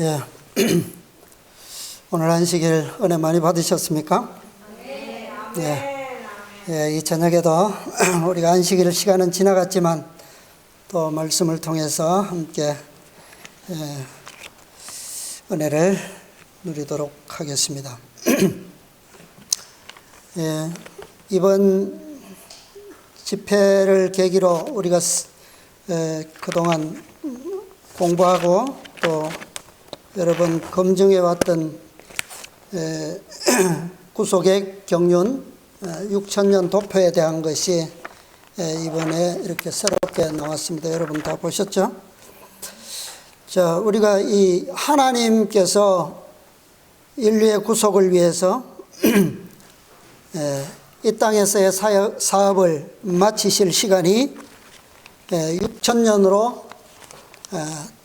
예. 오늘 안식일 은혜 많이 받으셨습니까? 예. 예, 이 저녁에도 우리가 안식일 시간은 지나갔지만 또 말씀을 통해서 함께 은혜를 누리도록 하겠습니다. 예, 이번 집회를 계기로 우리가 그동안 공부하고 또 여러 번 검증해 왔던 구속의 경륜 6,000년 도표에 대한 것이 이번에 이렇게 새롭게 나왔습니다. 여러분 다 보셨죠? 자, 우리가 이 하나님께서 인류의 구속을 위해서 이 땅에서의 사업을 마치실 시간이 6,000년으로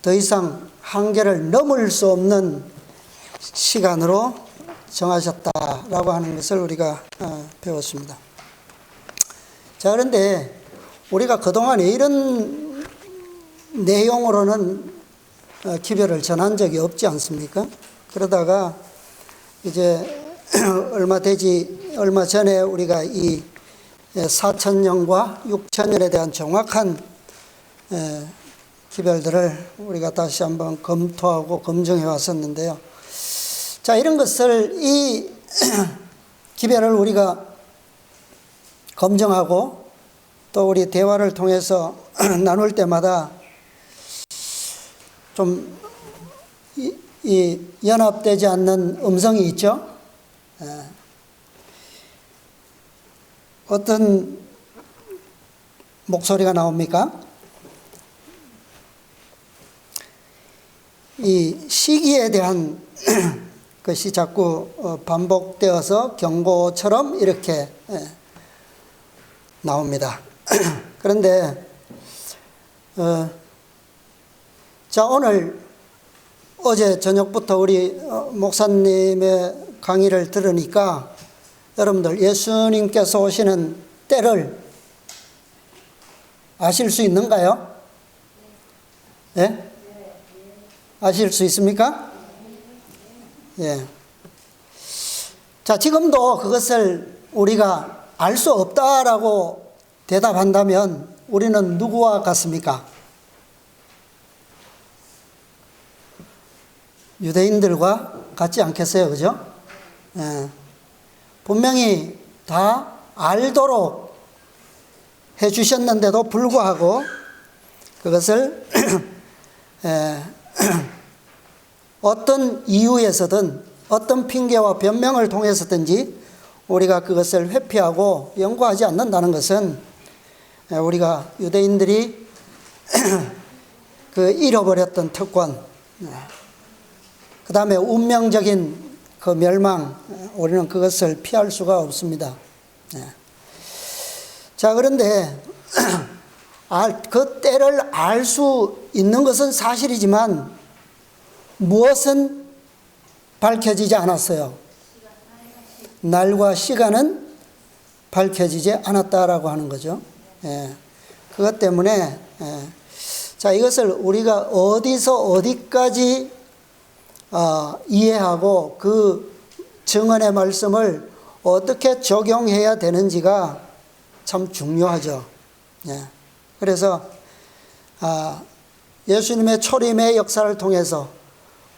더 이상 한계를 넘을 수 없는 시간으로 정하셨다라고 하는 것을 우리가 배웠습니다. 자, 그런데 우리가 그동안에 이런 내용으로는 기별을 전한 적이 없지 않습니까? 그러다가 이제 얼마 전에 우리가 이 4,000년과 6,000년에 대한 정확한 기별들을 우리가 다시 한번 검토하고 검증해 왔었는데요. 자, 이런 것을 이 기별을 우리가 검증하고 또 우리 대화를 통해서 나눌 때마다 좀 이 연합되지 않는 음성이 있죠. 어떤 목소리가 나옵니까? 이 시기에 대한 것이 자꾸 반복되어서 경고처럼 이렇게 나옵니다. 그런데 자, 오늘 어제 저녁부터 우리 목사님의 강의를 들으니까 여러분들 예수님께서 오시는 때를 아실 수 있는가요? 예? 아실 수 있습니까? 예. 자, 지금도 그것을 우리가 알 수 없다라고 대답한다면 우리는 누구와 같습니까? 유대인들과 같지 않겠어요? 그죠? 예. 분명히 다 알도록 해 주셨는데도 불구하고 그것을 어떤 이유에서든 어떤 핑계와 변명을 통해서든지 우리가 그것을 회피하고 연구하지 않는다는 것은 우리가 유대인들이 그 잃어버렸던 특권, 그 다음에 운명적인 그 멸망, 우리는 그것을 피할 수가 없습니다. 자, 그런데 그 때를 알 수 있는 것은 사실이지만 무엇은 밝혀지지 않았어요. 날과 시간은 밝혀지지 않았다라고 하는 거죠. 그것 때문에 자, 이것을 우리가 어디서 어디까지 이해하고 그 증언의 말씀을 어떻게 적용해야 되는지가 참 중요하죠. 그래서 예수님의 초림의 역사를 통해서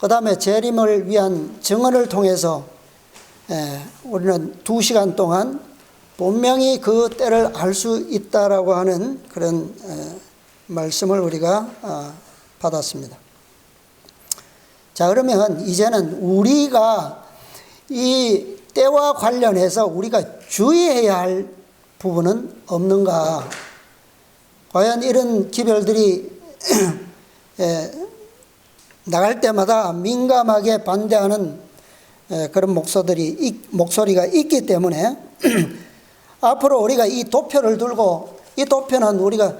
그 다음에 재림을 위한 증언을 통해서 우리는 2시간 동안 분명히 그 때를 알 수 있다라고 하는 그런 말씀을 우리가 받았습니다. 자, 그러면 이제는 우리가 이 때와 관련해서 우리가 주의해야 할 부분은 없는가? 과연 이런 기별들이 나갈 때마다 민감하게 반대하는 그런 목소리가 있기 때문에 앞으로 우리가 이 도표를 들고, 이 도표는 우리가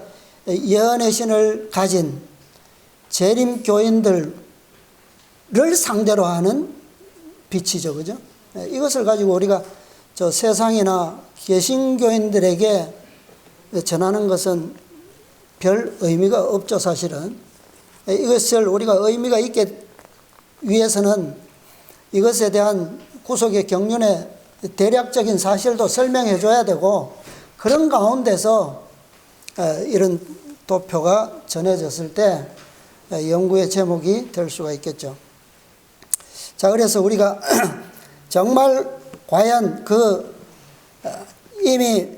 예언의 신을 가진 재림교인들을 상대로 하는 빛이죠. 그죠? 이것을 가지고 우리가 저 세상이나 개신교인들에게 전하는 것은 별 의미가 없죠, 사실은. 이것을 우리가 의미가 있게 위해서는 이것에 대한 구속의 경륜의 대략적인 사실도 설명해 줘야 되고, 그런 가운데서 이런 도표가 전해졌을 때 연구의 제목이 될 수가 있겠죠. 자, 그래서 우리가 정말 과연 이미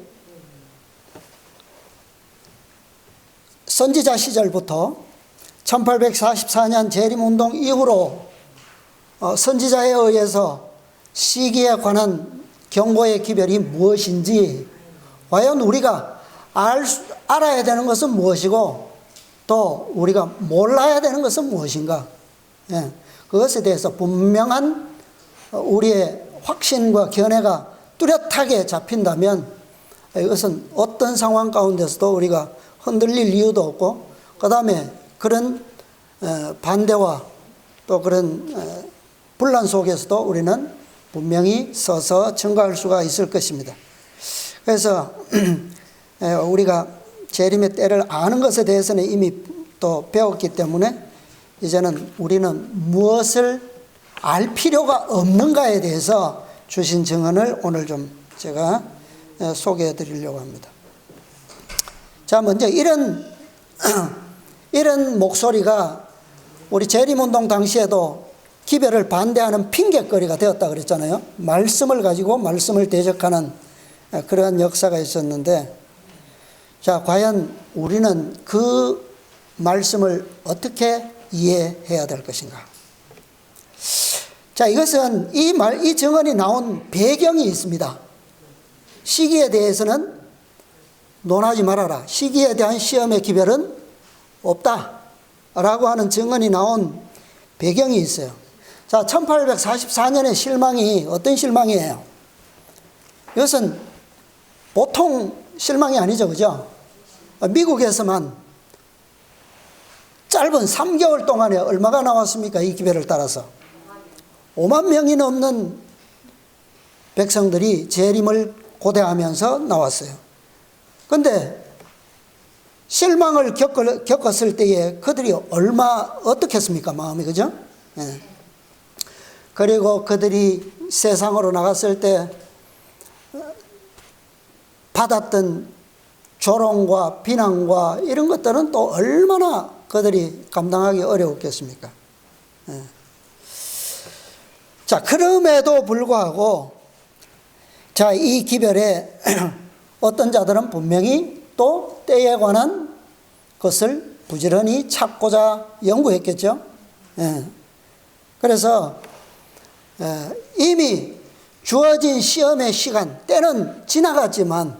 선지자 시절부터 1844년 재림운동 이후로 선지자에 의해서 시기에 관한 경고의 기별이 무엇인지, 과연 우리가 알아야 되는 것은 무엇이고 또 우리가 몰라야 되는 것은 무엇인가, 그것에 대해서 분명한 우리의 확신과 견해가 뚜렷하게 잡힌다면 이것은 어떤 상황 가운데서도 우리가 흔들릴 이유도 없고, 그 다음에 그런 반대와 또 그런 분란 속에서도 우리는 분명히 서서 증거할 수가 있을 것입니다. 그래서 우리가 재림의 때를 아는 것에 대해서는 이미 또 배웠기 때문에 이제는 우리는 무엇을 알 필요가 없는가에 대해서 주신 증언을 오늘 좀 제가 소개해 드리려고 합니다. 자, 먼저 이런 목소리가 우리 재림운동 당시에도 기별을 반대하는 핑계거리가 되었다 그랬잖아요. 말씀을 가지고 말씀을 대적하는 그러한 역사가 있었는데, 자, 과연 우리는 그 말씀을 어떻게 이해해야 될 것인가? 자, 이것은 이 증언이 나온 배경이 있습니다. 시기에 대해서는 논하지 말아라. 시기에 대한 시험의 기별은 없다. 라고 하는 증언이 나온 배경이 있어요. 자, 1844년의 실망이 어떤 실망이에요? 이것은 보통 실망이 아니죠, 그죠? 미국에서만 짧은 3개월 동안에 얼마가 나왔습니까? 이 기별을 따라서 5만 명이 넘는 백성들이 재림을 고대하면서 나왔어요. 그런데 실망을 겪었을 때에 그들이 어떻게 했습니까? 마음이, 그죠? 예. 그리고 그들이 세상으로 나갔을 때 받았던 조롱과 비난과 이런 것들은 또 얼마나 그들이 감당하기 어려웠겠습니까? 예. 자, 그럼에도 불구하고 자, 이 기별에 어떤 자들은 분명히 또 때에 관한 것을 부지런히 찾고자 연구했겠죠. 예. 그래서 이미 주어진 시험의 시간, 때는 지나갔지만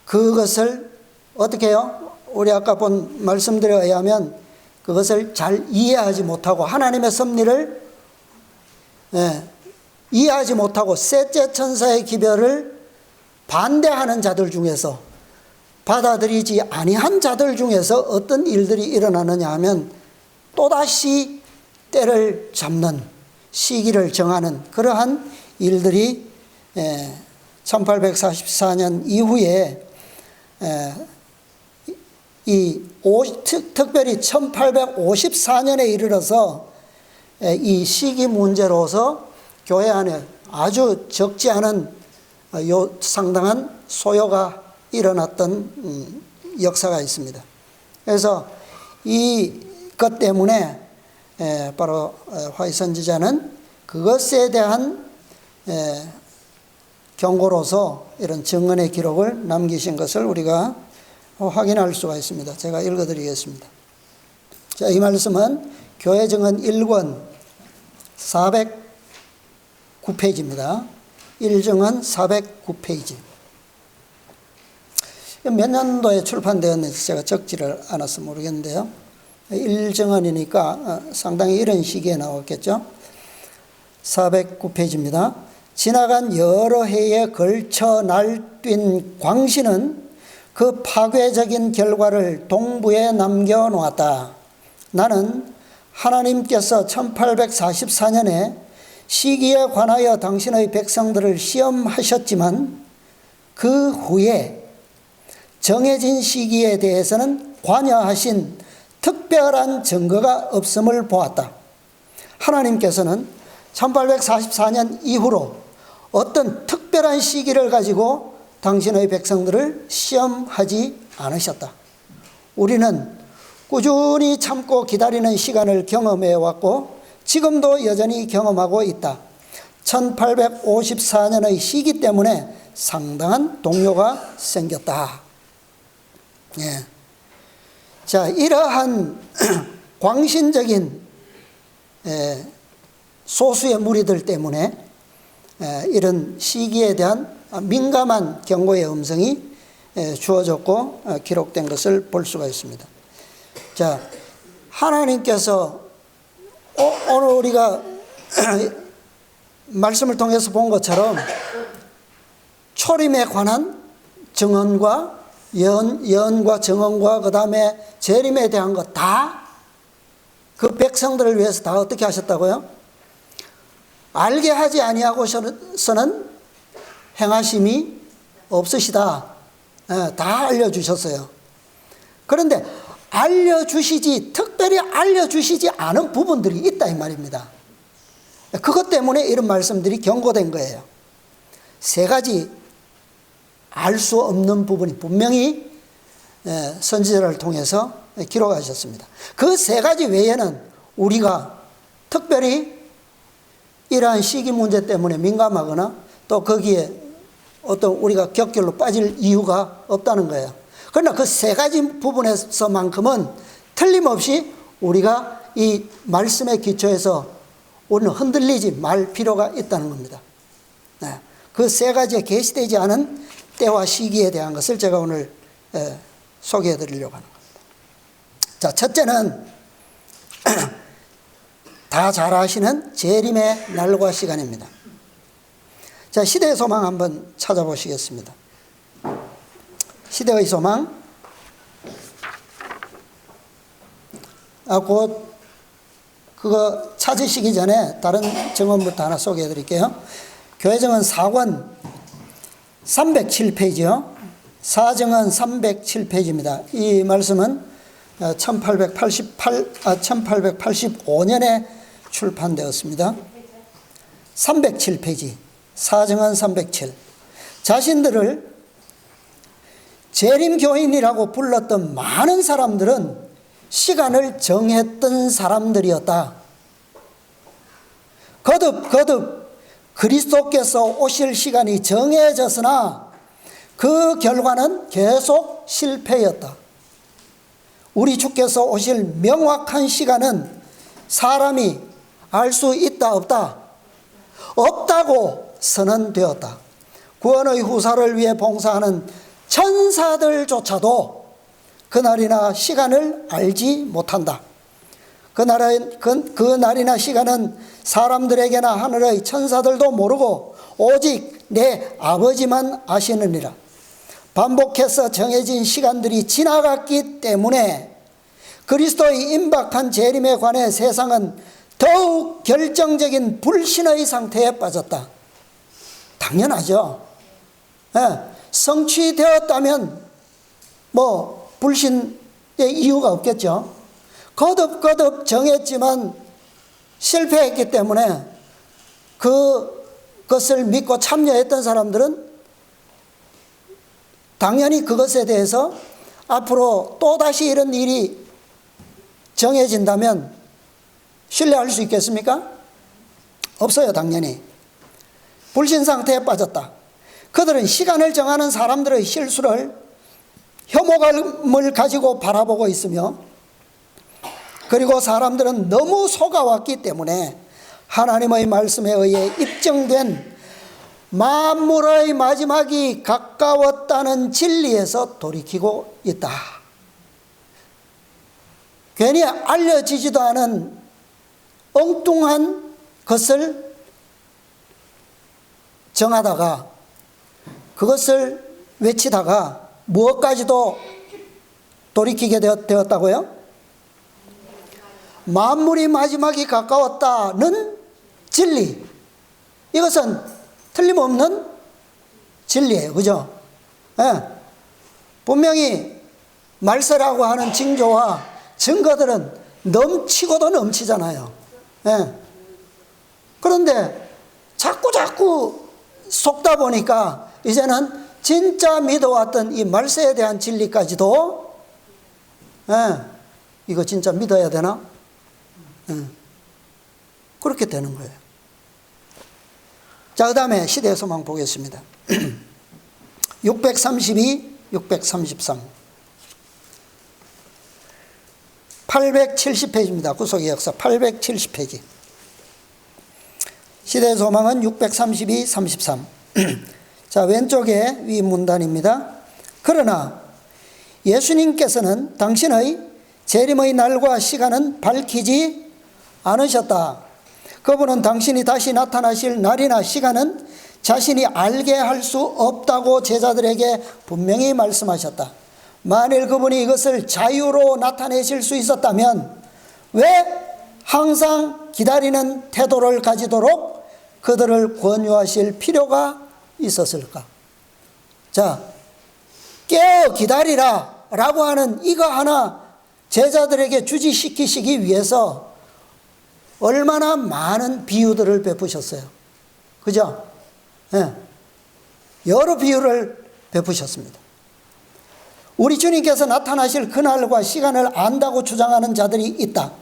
그것을 어떻게 해요? 우리 아까 본 말씀들에 의하면 그것을 잘 이해하지 못하고 하나님의 섭리를 이해하지 못하고 셋째 천사의 기별을 반대하는 자들 중에서, 받아들이지 아니한 자들 중에서 어떤 일들이 일어나느냐 하면 또다시 때를 잡는, 시기를 정하는 그러한 일들이 1844년 이후에 특별히 1854년에 이르러서 이 시기 문제로서 교회 안에 아주 적지 않은 상당한 소요가 일어났던 역사가 있습니다. 그래서 이것 때문에 바로 화이 선지자는 그것에 대한 경고로서 이런 증언의 기록을 남기신 것을 우리가 확인할 수가 있습니다. 제가 읽어드리겠습니다. 자, 이 말씀은 교회 증언 1권 409페이지입니다. 1증언 409페이지. 몇 년도에 출판되었는지 제가 적지를 않아서 모르겠는데요. 1증언이니까 상당히 이런 시기에 나왔겠죠. 409페이지입니다. 지나간 여러 해에 걸쳐 날뛴 광신은 그 파괴적인 결과를 동부에 남겨놓았다. 나는 하나님께서 1844년에 시기에 관하여 당신의 백성들을 시험하셨지만 그 후에 정해진 시기에 대해서는 관여하신 특별한 증거가 없음을 보았다. 하나님께서는 1844년 이후로 어떤 특별한 시기를 가지고 당신의 백성들을 시험하지 않으셨다. 우리는 꾸준히 참고 기다리는 시간을 경험해 왔고 지금도 여전히 경험하고 있다. 1854년의 시기 때문에 상당한 동요가 생겼다. 예. 자, 이러한 광신적인 소수의 무리들 때문에 이런 시기에 대한 민감한 경고의 음성이 주어졌고 기록된 것을 볼 수가 있습니다. 자, 하나님께서 오늘 우리가 말씀을 통해서 본 것처럼 초림에 관한 증언과 예언과 증언과 그 다음에 재림에 대한 것 다 그 백성들을 위해서 다 어떻게 하셨다고요? 알게 하지 아니하고서는 행하심이 없으시다. 다 알려주셨어요. 그런데 특별히 알려주시지 않은 부분들이 있다 이 말입니다. 그것 때문에 이런 말씀들이 경고된 거예요. 세 가지 알 수 없는 부분이 분명히 선지자를 통해서 기록하셨습니다. 그 세 가지 외에는 우리가 특별히 이러한 시기 문제 때문에 민감하거나 또 거기에 어떤 우리가 격결로 빠질 이유가 없다는 거예요. 그러나 그 세 가지 부분에서만큼은 틀림없이 우리가 이 말씀의 기초에서 우리는 흔들리지 말 필요가 있다는 겁니다. 그 세 가지에 계시되지 않은 때와 시기에 대한 것을 제가 오늘 소개해 드리려고 하는 겁니다. 자, 첫째는 다 잘 아시는 재림의 날과 시간입니다. 자, 시대의 소망 한번 찾아보시겠습니다. 시대의 소망. 곧 그거 찾으시기 전에 다른 정원부터 하나 소개해 드릴게요. 교회정원 4권 307페이지요. 사정은 307페이지입니다. 이 말씀은 1885년에 출판되었습니다. 307페이지. 사정은 307. 자신들을 재림교인이라고 불렀던 많은 사람들은 시간을 정했던 사람들이었다. 거듭 그리스도께서 오실 시간이 정해졌으나 그 결과는 계속 실패였다. 우리 주께서 오실 명확한 시간은 사람이 알 수 있다 없다? 없다고 선언되었다. 구원의 후사를 위해 봉사하는 천사들조차도 그날이나 시간을 알지 못한다. 그 날이나 시간은 사람들에게나 하늘의 천사들도 모르고 오직 내 아버지만 아시느니라. 반복해서 정해진 시간들이 지나갔기 때문에 그리스도의 임박한 재림에 관해 세상은 더욱 결정적인 불신의 상태에 빠졌다. 당연하죠. 성취되었다면 불신의 이유가 없겠죠. 거듭 정했지만 실패했기 때문에 그것을 믿고 참여했던 사람들은 당연히 그것에 대해서 앞으로 또다시 이런 일이 정해진다면 신뢰할 수 있겠습니까? 없어요, 당연히. 불신 상태에 빠졌다. 그들은 시간을 정하는 사람들의 실수를 혐오감을 가지고 바라보고 있으며, 그리고 사람들은 너무 속아왔기 때문에 하나님의 말씀에 의해 입증된 만물의 마지막이 가까웠다는 진리에서 돌이키고 있다. 괜히 알려지지도 않은 엉뚱한 것을 정하다가 그것을 외치다가 무엇까지도 돌이키게 되었다고요? 만물이 마지막이 가까웠다는 진리, 이것은 틀림없는 진리예요. 그죠? 분명히 말세라고 하는 징조와 증거들은 넘치고도 넘치잖아요. 그런데 자꾸 속다 보니까 이제는 진짜 믿어왔던 이 말세에 대한 진리까지도 이거 진짜 믿어야 되나? 그렇게 되는 거예요. 자, 그 다음에 시대의 소망 보겠습니다. 632, 633. 870페이지입니다. 구속의 역사 870페이지. 시대의 소망은 632, 33. 자, 왼쪽에 위 문단입니다. 그러나 예수님께서는 당신의 재림의 날과 시간은 밝히지 않으셨다. 그분은 당신이 다시 나타나실 날이나 시간은 자신이 알게 할 수 없다고 제자들에게 분명히 말씀하셨다. 만일 그분이 이것을 자유로 나타내실 수 있었다면 왜 항상 기다리는 태도를 가지도록 그들을 권유하실 필요가 있었을까? 자, 깨어 기다리라 라고 하는 이거 하나 제자들에게 주지시키시기 위해서 얼마나 많은 비유들을 베푸셨어요. 그죠? 네. 여러 비유를 베푸셨습니다. 우리 주님께서 나타나실 그날과 시간을 안다고 주장하는 자들이 있다.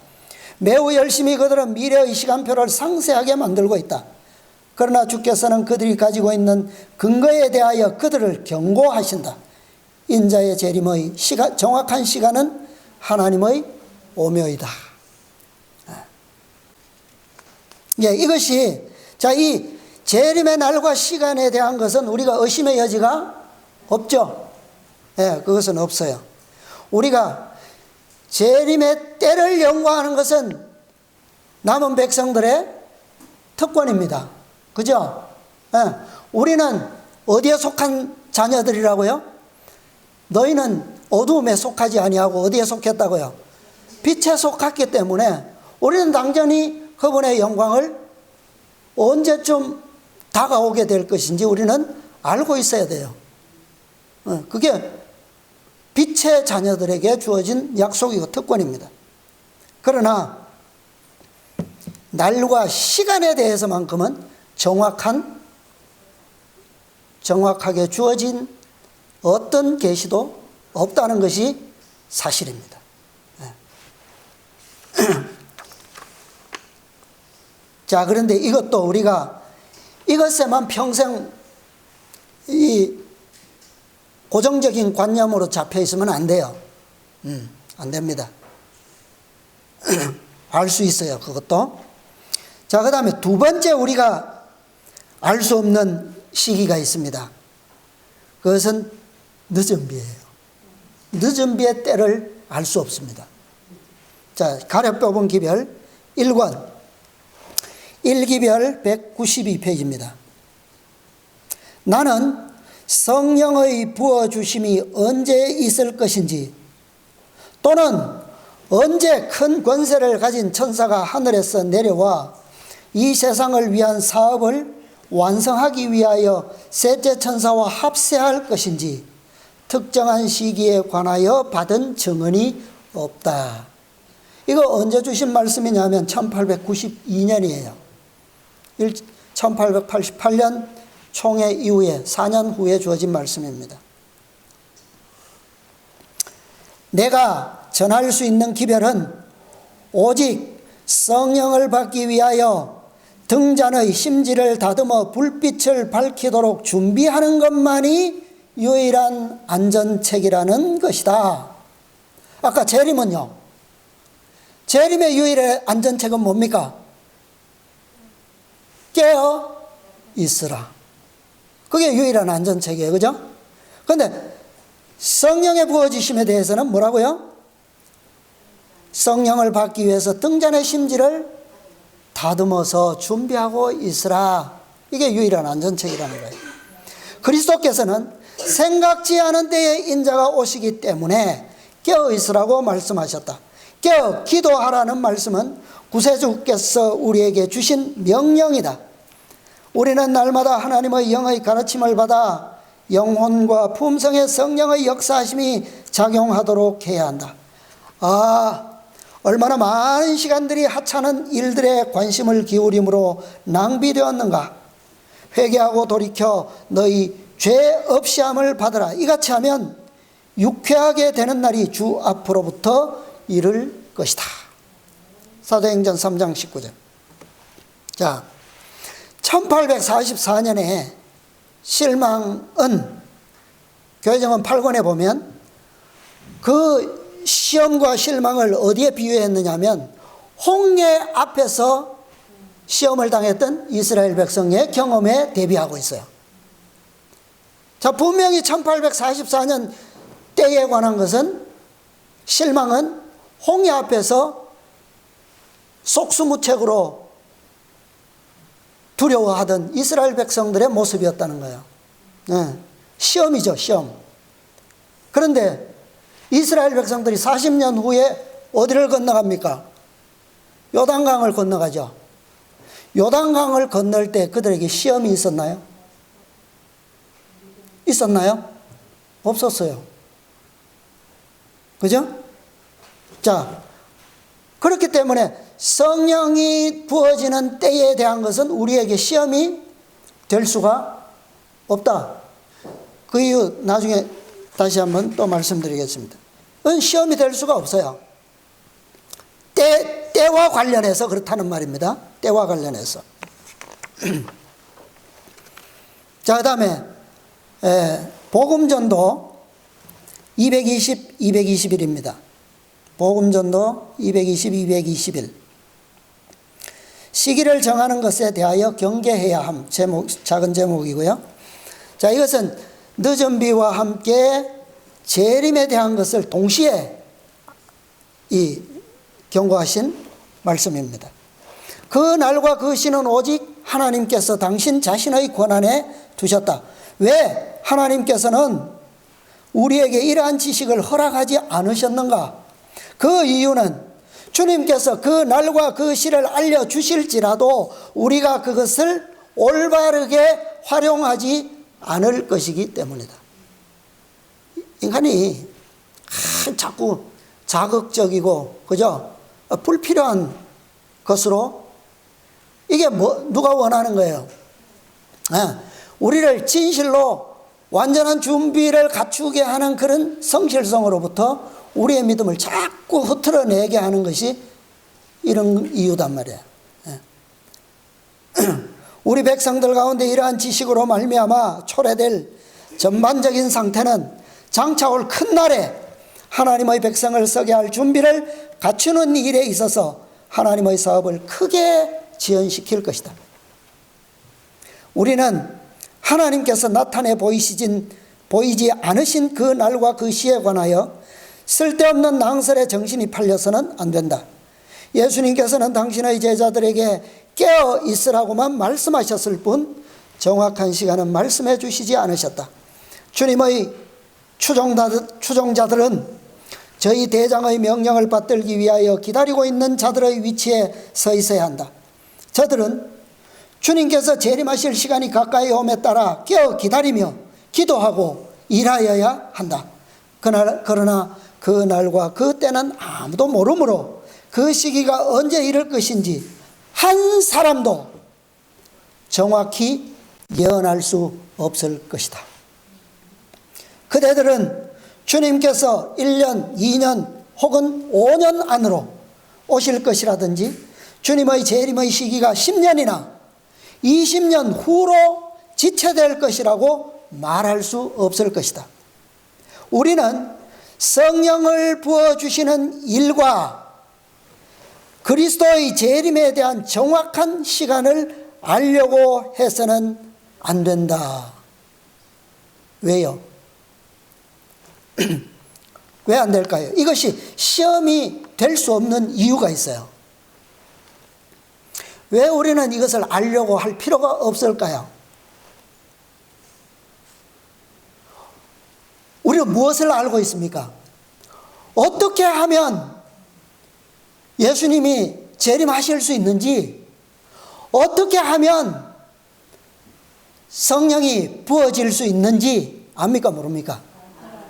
매우 열심히 그들은 미래의 시간표를 상세하게 만들고 있다. 그러나 주께서는 그들이 가지고 있는 근거에 대하여 그들을 경고하신다. 인자의 재림의 정확한 시간은 하나님의 오묘이다. 예, 이것이, 자, 이 재림의 날과 시간에 대한 것은 우리가 의심의 여지가 없죠. 예, 그것은 없어요. 우리가 재림의 때를 연구하는 것은 남은 백성들의 특권입니다. 그죠? 예, 우리는 어디에 속한 자녀들이라고요? 너희는 어두움에 속하지 아니하고 어디에 속했다고요? 빛에 속했기 때문에 우리는 당연히 그분의 영광을 언제쯤 다가오게 될 것인지 우리는 알고 있어야 돼요. 그게 빛의 자녀들에게 주어진 약속이고 특권입니다. 그러나 날과 시간에 대해서만큼은 정확하게 주어진 어떤 계시도 없다는 것이 사실입니다. 자, 그런데 이것도 우리가 이것에만 평생 이 고정적인 관념으로 잡혀 있으면 안 돼요. 안 됩니다. 알 수 있어요, 그것도. 자, 그 다음에 두 번째 우리가 알 수 없는 시기가 있습니다. 그것은 늦은 비예요. 늦은 비의 때를 알 수 없습니다. 자, 가려 뽑은 기별 1권 1기별 192페이지입니다. 나는 성령의 부어주심이 언제 있을 것인지 또는 언제 큰 권세를 가진 천사가 하늘에서 내려와 이 세상을 위한 사업을 완성하기 위하여 셋째 천사와 합세할 것인지 특정한 시기에 관하여 받은 증언이 없다. 이거 언제 주신 말씀이냐면 1892년이에요. 1888년 총회 이후에 4년 후에 주어진 말씀입니다. 내가 전할 수 있는 기별은 오직 성령을 받기 위하여 등잔의 심지를 다듬어 불빛을 밝히도록 준비하는 것만이 유일한 안전책이라는 것이다. 아까 재림은요. 재림의 유일의 안전책은 뭡니까? 깨어 있으라. 그게 유일한 안전책이에요. 그죠? 그런데 성령의 부어지심에 대해서는 뭐라고요? 성령을 받기 위해서 등잔의 심지를 다듬어서 준비하고 있으라. 이게 유일한 안전책이라는 거예요. 그리스도께서는 생각지 않은 때에 인자가 오시기 때문에 깨어 있으라고 말씀하셨다. 깨어 기도하라는 말씀은 구세주께서 우리에게 주신 명령이다. 우리는 날마다 하나님의 영의 가르침을 받아 영혼과 품성의 성령의 역사하심이 작용하도록 해야 한다. 얼마나 많은 시간들이 하찮은 일들에 관심을 기울임으로 낭비되었는가. 회개하고 돌이켜 너희 죄 없이 함을 받으라. 이같이 하면 유쾌하게 되는 날이 주 앞으로부터 이를 것이다. 사도행전 3장 19절. 자, 1844년에 실망은 교회정원 8권에 보면 그 시험과 실망을 어디에 비유했느냐 하면 홍해 앞에서 시험을 당했던 이스라엘 백성의 경험에 대비하고 있어요. 자, 분명히 1844년 때에 관한 것은, 실망은 홍해 앞에서 속수무책으로 두려워하던 이스라엘 백성들의 모습이었다는 거예요. 네. 시험이죠, 시험. 그런데 이스라엘 백성들이 40년 후에 어디를 건너갑니까? 요단강을 건너가죠. 요단강을 건널 때 그들에게 시험이 있었나요? 있었나요? 없었어요. 그죠? 자, 그렇기 때문에 성령이 부어지는 때에 대한 것은 우리에게 시험이 될 수가 없다. 그 이유 나중에 다시 한번 또 말씀드리겠습니다. 시험이 될 수가 없어요. 때와 관련해서 그렇다는 말입니다. 때와 관련해서. 자, 그 다음에 복음전도 220, 221입니다. 복음전도 220, 221. 시기를 정하는 것에 대하여 경계해야 함. 제목, 작은 제목이고요. 자, 이것은 늦은 비와 함께 재림에 대한 것을 동시에 경고하신 말씀입니다. 그 날과 그 시는 오직 하나님께서 당신 자신의 권한에 두셨다. 왜 하나님께서는 우리에게 이러한 지식을 허락하지 않으셨는가? 그 이유는 주님께서 그 날과 그 시를 알려주실지라도 우리가 그것을 올바르게 활용하지 않을 것이기 때문이다. 인간이 자꾸 자극적이고, 그죠? 불필요한 것으로, 이게 누가 원하는 거예요? 우리를 진실로 완전한 준비를 갖추게 하는 그런 성실성으로부터 우리의 믿음을 자꾸 흐트러내게 하는 것이 이런 이유단 말이에요. 우리 백성들 가운데 이러한 지식으로 말미암아 초래될 전반적인 상태는 장차 올 큰 날에 하나님의 백성을 서게 할 준비를 갖추는 일에 있어서 하나님의 사업을 크게 지연시킬 것이다. 우리는 하나님께서 나타내 보이지 않으신 그 날과 그 시에 관하여 쓸데없는 낭설에 정신이 팔려서는 안 된다. 예수님께서는 당신의 제자들에게 깨어 있으라고만 말씀하셨을 뿐 정확한 시간은 말씀해 주시지 않으셨다. 주님의 추종자들은 저희 대장의 명령을 받들기 위하여 기다리고 있는 자들의 위치에 서 있어야 한다. 저들은 주님께서 재림하실 시간이 가까이 옴에 따라 깨어 기다리며 기도하고 일하여야 한다. 그러나 그 날과 그 때는 아무도 모르므로 그 시기가 언제 이를 것인지 한 사람도 정확히 예언할 수 없을 것이다. 그대들은 주님께서 1년, 2년 혹은 5년 안으로 오실 것이라든지 주님의 재림의 시기가 10년이나 20년 후로 지체될 것이라고 말할 수 없을 것이다. 우리는 성령을 부어주시는 일과 그리스도의 재림에 대한 정확한 시간을 알려고 해서는 안 된다. 왜요? 왜 안 될까요? 이것이 시험이 될 수 없는 이유가 있어요. 왜 우리는 이것을 알려고 할 필요가 없을까요? 우리는 무엇을 알고 있습니까? 어떻게 하면 예수님이 재림하실 수 있는지, 어떻게 하면 성령이 부어질 수 있는지 압니까, 모릅니까?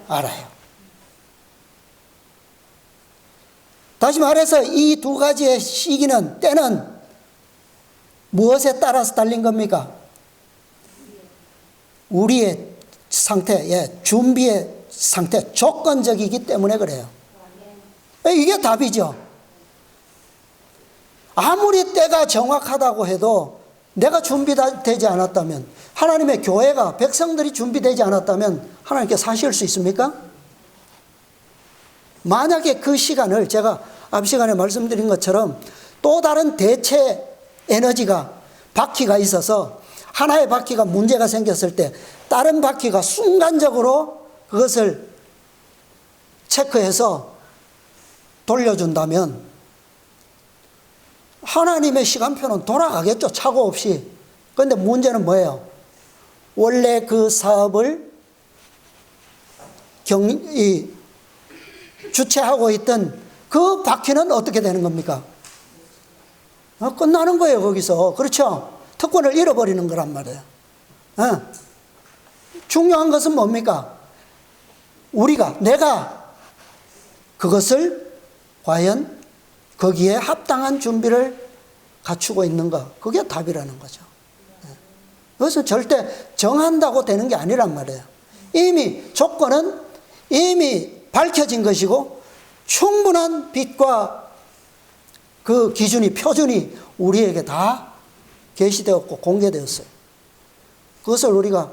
알아요. 다시 말해서 이 두 가지의 시기는, 때는 무엇에 따라서 달린 겁니까? 우리의 상태, 준비의 상태, 조건적이기 때문에 그래요. 이게 답이죠. 아무리 때가 정확하다고 해도 내가 준비되지 않았다면, 하나님의 교회가, 백성들이 준비되지 않았다면 하나님께서 하실 수 있습니까? 만약에 그 시간을 제가 앞 시간에 말씀드린 것처럼 또 다른 대체 에너지가, 바퀴가 있어서 하나의 바퀴가 문제가 생겼을 때 다른 바퀴가 순간적으로 그것을 체크해서 돌려준다면 하나님의 시간표는 돌아가겠죠, 착오 없이. 그런데 문제는 뭐예요? 원래 그 사업을 주최하고 있던 그 바퀴는 어떻게 되는 겁니까? 끝나는 거예요, 거기서. 그렇죠? 특권을 잃어버리는 거란 말이에요. 중요한 것은 뭡니까? 내가 그것을 과연 거기에 합당한 준비를 갖추고 있는가? 그게 답이라는 거죠. 그것은 절대 정한다고 되는 게 아니란 말이에요. 이미 조건은 이미 밝혀진 것이고 충분한 빛과 그 기준이, 표준이 우리에게 다 계시되었고 공개되었어요. 그것을 우리가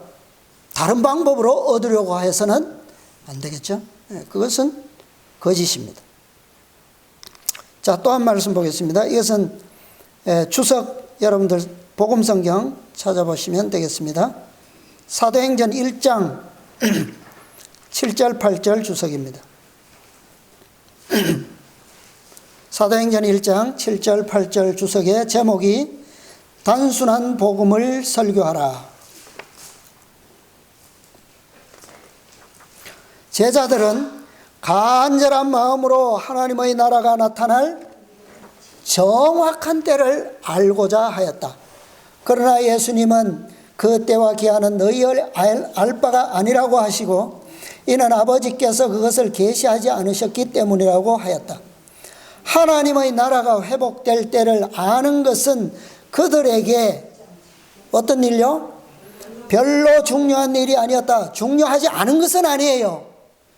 다른 방법으로 얻으려고 해서는 안 되겠죠. 그것은 거짓입니다. 자, 또 한 말씀 보겠습니다. 이것은 추석, 여러분들 복음성경 찾아보시면 되겠습니다. 사도행전 1장 7절 8절 주석입니다. 사도행전 1장 7절 8절 주석의 제목이 단순한 복음을 설교하라. 제자들은 간절한 마음으로 하나님의 나라가 나타날 정확한 때를 알고자 하였다. 그러나 예수님은 그 때와 기한은 너희 알 바가 아니라고 하시고 이는 아버지께서 그것을 계시하지 않으셨기 때문이라고 하였다. 하나님의 나라가 회복될 때를 아는 것은 그들에게 어떤 일요? 별로 중요한 일이 아니었다. 중요하지 않은 것은 아니에요.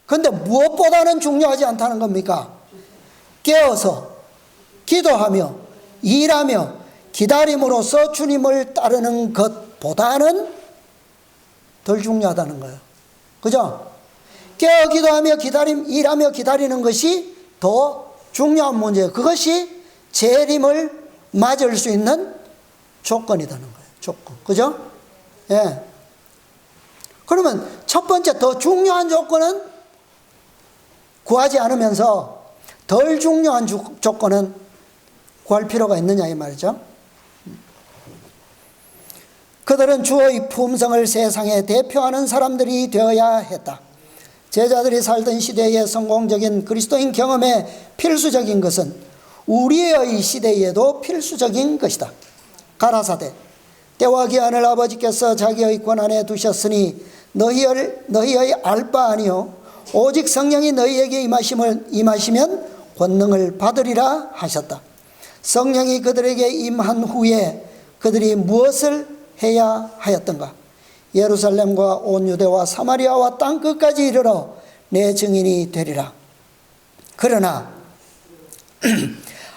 그런데 무엇보다는 중요하지 않다는 겁니까? 깨어서 기도하며 일하며 기다림으로써 주님을 따르는 것보다는 덜 중요하다는 거예요. 그죠? 깨어 기도하며 일하며 기다리는 것이 더 중요한 문제예요. 그것이 재림을 맞을 수 있는 조건이라는 거예요. 조건. 그죠? 예. 그러면 첫 번째 더 중요한 조건은 구하지 않으면서 덜 중요한 조건은 구할 필요가 있느냐 이 말이죠. 그들은 주의 품성을 세상에 대표하는 사람들이 되어야 했다. 제자들이 살던 시대의 성공적인 그리스도인 경험에 필수적인 것은 우리의 시대에도 필수적인 것이다. 가라사대 때와 기한을 아버지께서 자기의 권한에 두셨으니 너희의 알 바 아니요 오직 성령이 너희에게 임하시면 권능을 받으리라 하셨다. 성령이 그들에게 임한 후에 그들이 무엇을 해야 하였던가? 예루살렘과 온 유대와 사마리아와 땅 끝까지 이르러 내 증인이 되리라. 그러나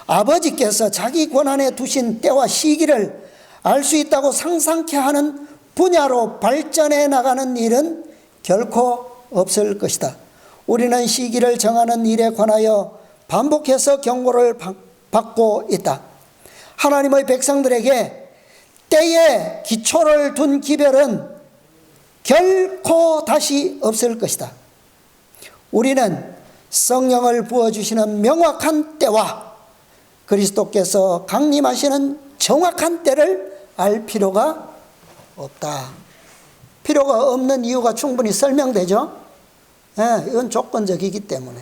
아버지께서 자기 권한에 두신 때와 시기를 알 수 있다고 상상케 하는 분야로 발전해 나가는 일은 결코 없을 것이다. 우리는 시기를 정하는 일에 관하여 반복해서 경고를 받고 있다. 하나님의 백성들에게 때에 기초를 둔 기별은 결코 다시 없을 것이다. 우리는 성령을 부어주시는 명확한 때와 그리스도께서 강림하시는 정확한 때를 알 필요가 없다. 필요가 없는 이유가 충분히 설명되죠. 이건 조건적이기 때문에.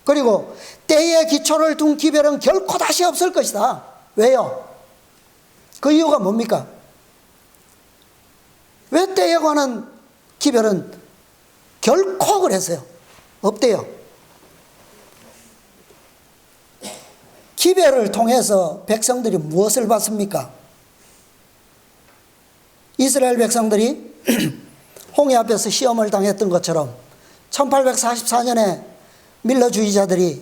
그리고 때에 기초를 둔 기별은 결코 다시 없을 것이다. 왜요? 그 이유가 뭡니까? 왜 때에 관한 기별은 결코 그래서요 없대요? 기별을 통해서 백성들이 무엇을 받습니까? 이스라엘 백성들이 홍해 앞에서 시험을 당했던 것처럼 1844년에 밀러주의자들이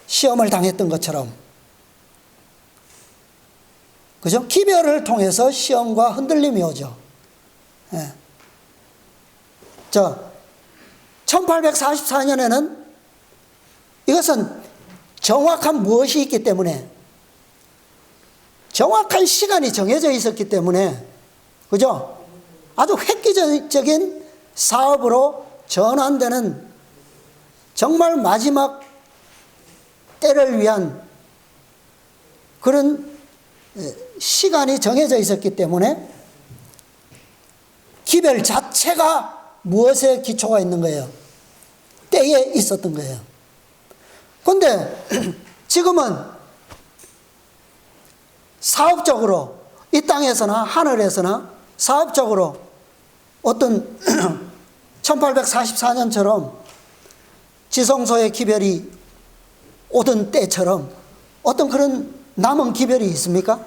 시험을 당했던 것처럼, 그죠? 기별을 통해서 시험과 흔들림이 오죠. 예. 1844년에는 이것은 정확한 무엇이 있기 때문에, 정확한 시간이 정해져 있었기 때문에, 그죠? 아주 획기적인 사업으로 전환되는 정말 마지막 때를 위한 그런 시간이 정해져 있었기 때문에 기별 자체가 무엇에 기초가 있는 거예요? 때에 있었던 거예요. 그런데 지금은 사업적으로 이 땅에서나 하늘에서나 사업적으로 어떤 1844년처럼 지성소의 기별이 오던 때처럼 어떤 그런 남은 기별이 있습니까?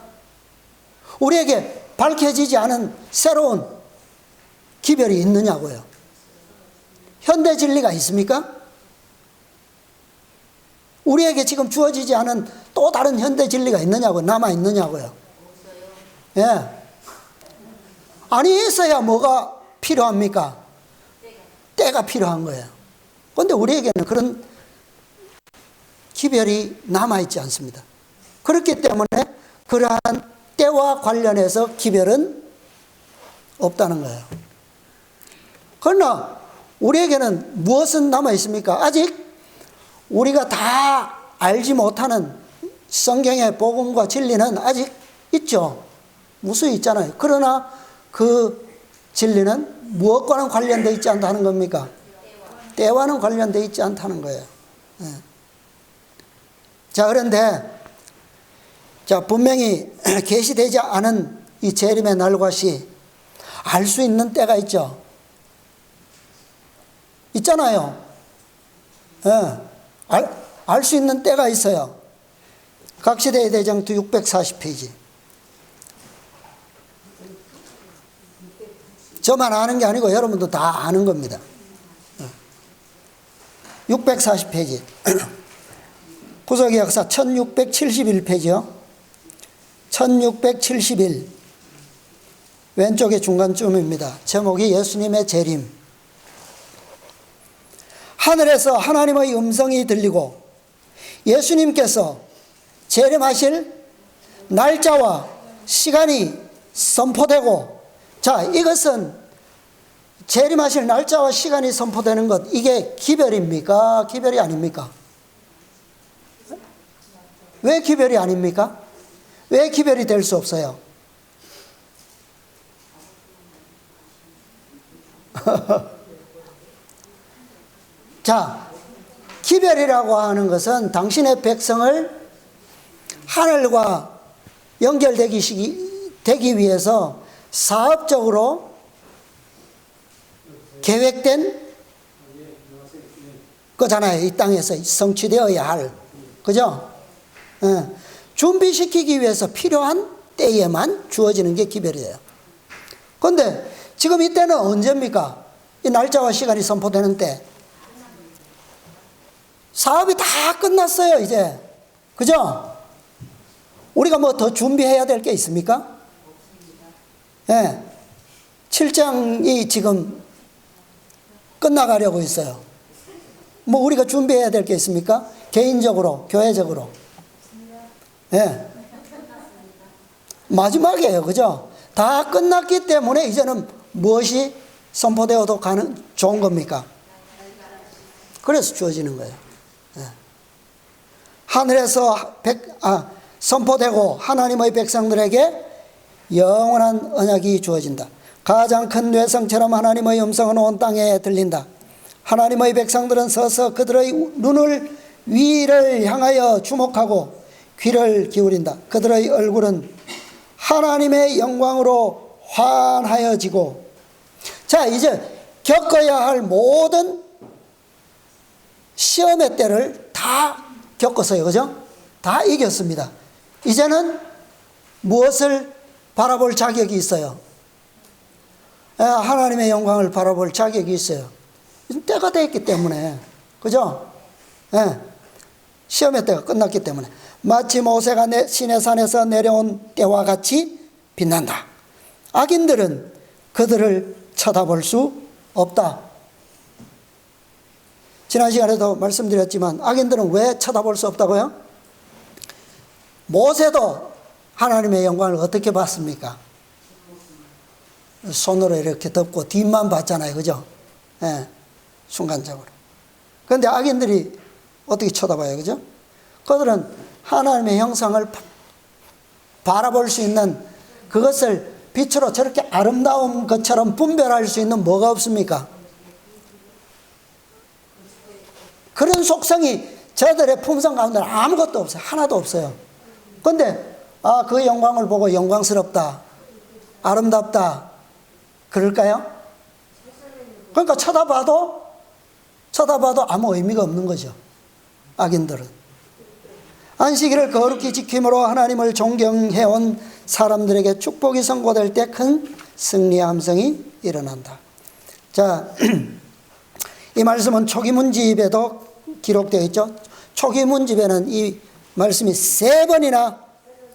우리에게 밝혀지지 않은 새로운 기별이 있느냐고요. 현대 진리가 있습니까? 우리에게 지금 주어지지 않은 또 다른 현대 진리가 있느냐고, 남아 있느냐고요. 예. 아니, 있어야 뭐가 필요합니까? 때가 필요한 거예요. 그런데 우리에게는 그런 기별이 남아있지 않습니다. 그렇기 때문에 그러한 때와 관련해서 기별은 없다는 거예요. 그러나 우리에게는 무엇은 남아있습니까? 아직 우리가 다 알지 못하는 성경의 복음과 진리는 아직 있죠. 무수히 있잖아요. 그러나 그 진리는 무엇과는 관련되어 있지 않다는 겁니까? 때와는 관련되어 있지 않다는 거예요. 네. 자, 그런데 분명히 계시되지 않은 이 재림의 날과 시 알 수 있는 때가 있죠. 있잖아요. 네. 알 수 있는 때가 있어요. 각시대의 대장투 640페이지. 저만 아는 게 아니고 여러분도 다 아는 겁니다. 640페이지. 구속의 역사 1671페이지요. 1671. 왼쪽의 중간쯤입니다. 제목이 예수님의 재림. 하늘에서 하나님의 음성이 들리고 예수님께서 재림하실 날짜와 시간이 선포되고, 자, 이것은 재림하실 날짜와 시간이 선포되는 것, 이게 기별입니까? 기별이 아닙니까? 왜 기별이 아닙니까? 왜 기별이 될 수 없어요? 자, 기별이라고 하는 것은 당신의 백성을 하늘과 연결되기 위해서 사업적으로 계획된 거잖아요. 이 땅에서 성취되어야 할. 그죠? 준비시키기 위해서 필요한 때에만 주어지는 게 기별이에요. 그런데 지금 이때는 언제입니까? 이 날짜와 시간이 선포되는 때. 사업이 다 끝났어요, 이제. 그죠? 우리가 뭐 더 준비해야 될 게 있습니까? 예. 7장이 지금 끝나가려고 있어요. 뭐 우리가 준비해야 될 게 있습니까? 개인적으로, 교회적으로. 예. 마지막이에요. 그죠? 다 끝났기 때문에 이제는 무엇이 선포되어도 좋은 겁니까? 그래서 주어지는 거예요. 예. 하늘에서 선포되고 하나님의 백성들에게 영원한 언약이 주어진다. 가장 큰 뇌성처럼 하나님의 음성은 온 땅에 들린다. 하나님의 백성들은 서서 그들의 눈을 위를 향하여 주목하고 귀를 기울인다. 그들의 얼굴은 하나님의 영광으로 환하여지고, 자, 이제 겪어야 할 모든 시험의 때를 다 겪었어요. 그죠? 다 이겼습니다. 이제는 무엇을 바라볼 자격이 있어요? 하나님의 영광을 바라볼 자격이 있어요. 때가 됐기 때문에. 그죠? 시험의 때가 끝났기 때문에. 마치 모세가 시내산에서 내려온 때와 같이 빛난다. 악인들은 그들을 쳐다볼 수 없다. 지난 시간에도 말씀드렸지만 악인들은 왜 쳐다볼 수 없다고요? 모세도 하나님의 영광을 어떻게 봤습니까? 손으로 이렇게 덮고 뒷만 봤잖아요. 그죠? 순간적으로. 그런데 악인들이 어떻게 쳐다봐요? 그죠? 그들은 하나님의 형상을 바라볼 수 있는 그것을 빛으로 저렇게 아름다운 것처럼 분별할 수 있는 뭐가 없습니까? 그런 속성이 저들의 품성 가운데는 아무것도 없어요. 하나도 없어요. 그런데 그 영광을 보고 영광스럽다, 아름답다 그럴까요? 그러니까 쳐다봐도 아무 의미가 없는 거죠. 악인들은. 안식일을 거룩히 지킴으로 하나님을 존경해온 사람들에게 축복이 선고될 때 큰 승리의 함성이 일어난다. 자, 이 말씀은 초기문집에도 기록되어 있죠. 초기문집에는 이 말씀이 3번이나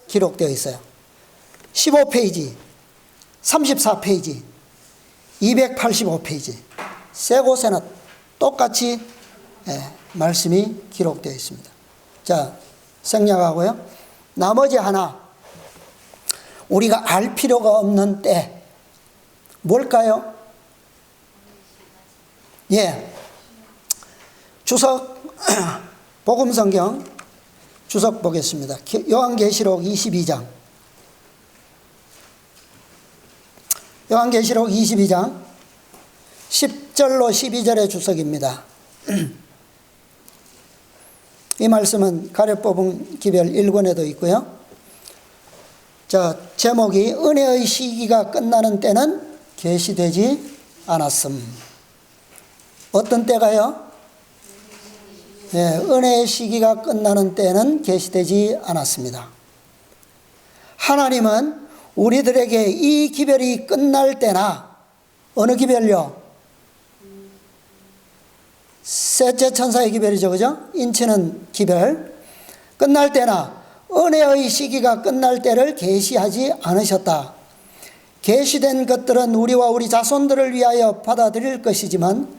기록되어 있어요. 15페이지, 34페이지, 285페이지. 세 곳에나 똑같이 말씀이 기록되어 있습니다. 자, 생략하고요. 나머지 하나, 우리가 알 필요가 없는 때 뭘까요? 주석 복음성경 주석 보겠습니다. 요한계시록 22장. 요한계시록 22장 10절로 12절의 주석입니다. 이 말씀은 가려뽑은 기별 1권에도 있고요. 자, 제목이 은혜의 시기가 끝나는 때는 계시되지 않았음. 어떤 때가요? 은혜의 시기가 끝나는 때는 계시되지 않았습니다. 하나님은 우리들에게 이 기별이 끝날 때나, 어느 기별요? 셋째 천사의 기별이죠. 그죠? 인치는 기별. 끝날 때나 은혜의 시기가 끝날 때를 계시하지 않으셨다. 계시된 것들은 우리와 우리 자손들을 위하여 받아들일 것이지만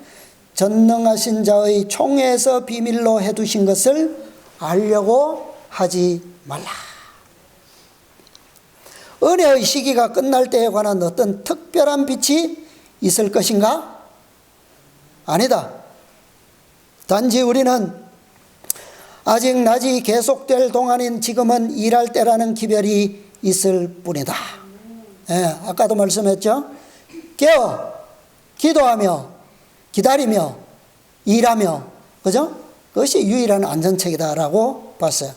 전능하신 자의 총회에서 비밀로 해두신 것을 알려고 하지 말라. 은혜의 시기가 끝날 때에 관한 어떤 특별한 빛이 있을 것인가? 아니다. 단지 우리는 아직 낮이 계속될 동안인 지금은 일할 때라는 기별이 있을 뿐이다. 아까도 말씀했죠. 깨어 기도하며 기다리며 일하며, 그죠? 그것이 유일한 안전책이다라고 봤어요.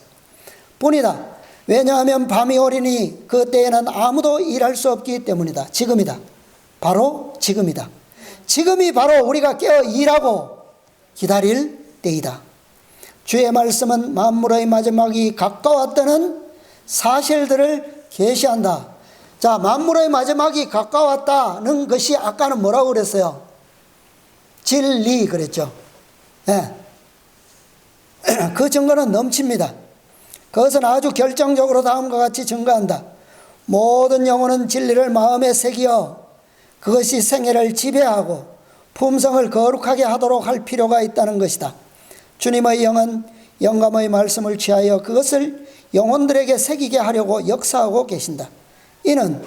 뿐이다. 왜냐하면 밤이 오리니 그때에는 아무도 일할 수 없기 때문이다. 지금이다. 바로 지금이다. 지금이 바로 우리가 깨어 일하고 기다릴 때이다. 주의 말씀은 만물의 마지막이 가까웠다는 사실들을 계시한다. 자, 만물의 마지막이 가까웠다는 것이 아까는 뭐라고 그랬어요? 진리 그랬죠. 그 증거는 넘칩니다. 그것은 아주 결정적으로 다음과 같이 증거한다. 모든 영혼은 진리를 마음에 새기어 그것이 생애를 지배하고 품성을 거룩하게 하도록 할 필요가 있다는 것이다. 주님의 영은 영감의 말씀을 취하여 그것을 영혼들에게 새기게 하려고 역사하고 계신다. 이는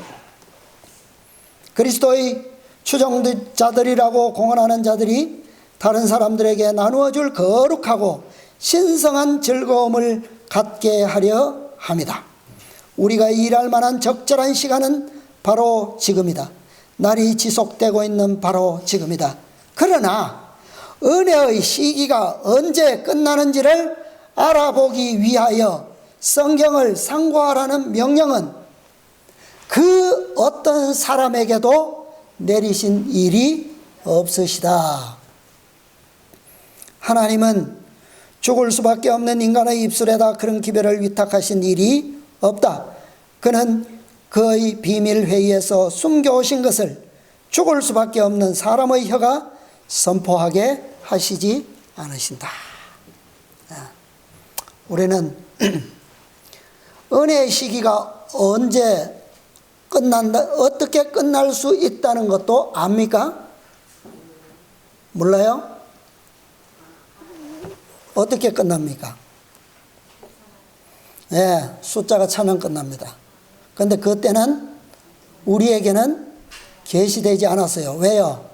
그리스도의 추종자들이라고 공언하는 자들이 다른 사람들에게 나누어 줄 거룩하고 신성한 즐거움을 갖게 하려 합니다. 우리가 일할 만한 적절한 시간은 바로 지금이다. 날이 지속되고 있는 바로 지금이다. 그러나 은혜의 시기가 언제 끝나는지를 알아보기 위하여 성경을 상고하라는 명령은 그 어떤 사람에게도 내리신 일이 없으시다. 하나님은 죽을 수밖에 없는 인간의 입술에다 그런 기별을 위탁하신 일이 없다. 그는 그의 비밀 회의에서 숨겨오신 것을 죽을 수밖에 없는 사람의 혀가 선포하게 하시지 않으신다. 우리는 은혜의 시기가 언제 끝난다, 어떻게 끝날 수 있다는 것도 압니까? 몰라요? 어떻게 끝납니까? 네, 숫자가 차면 끝납니다. 그런데 그때는 우리에게는 계시되지 않았어요. 왜요?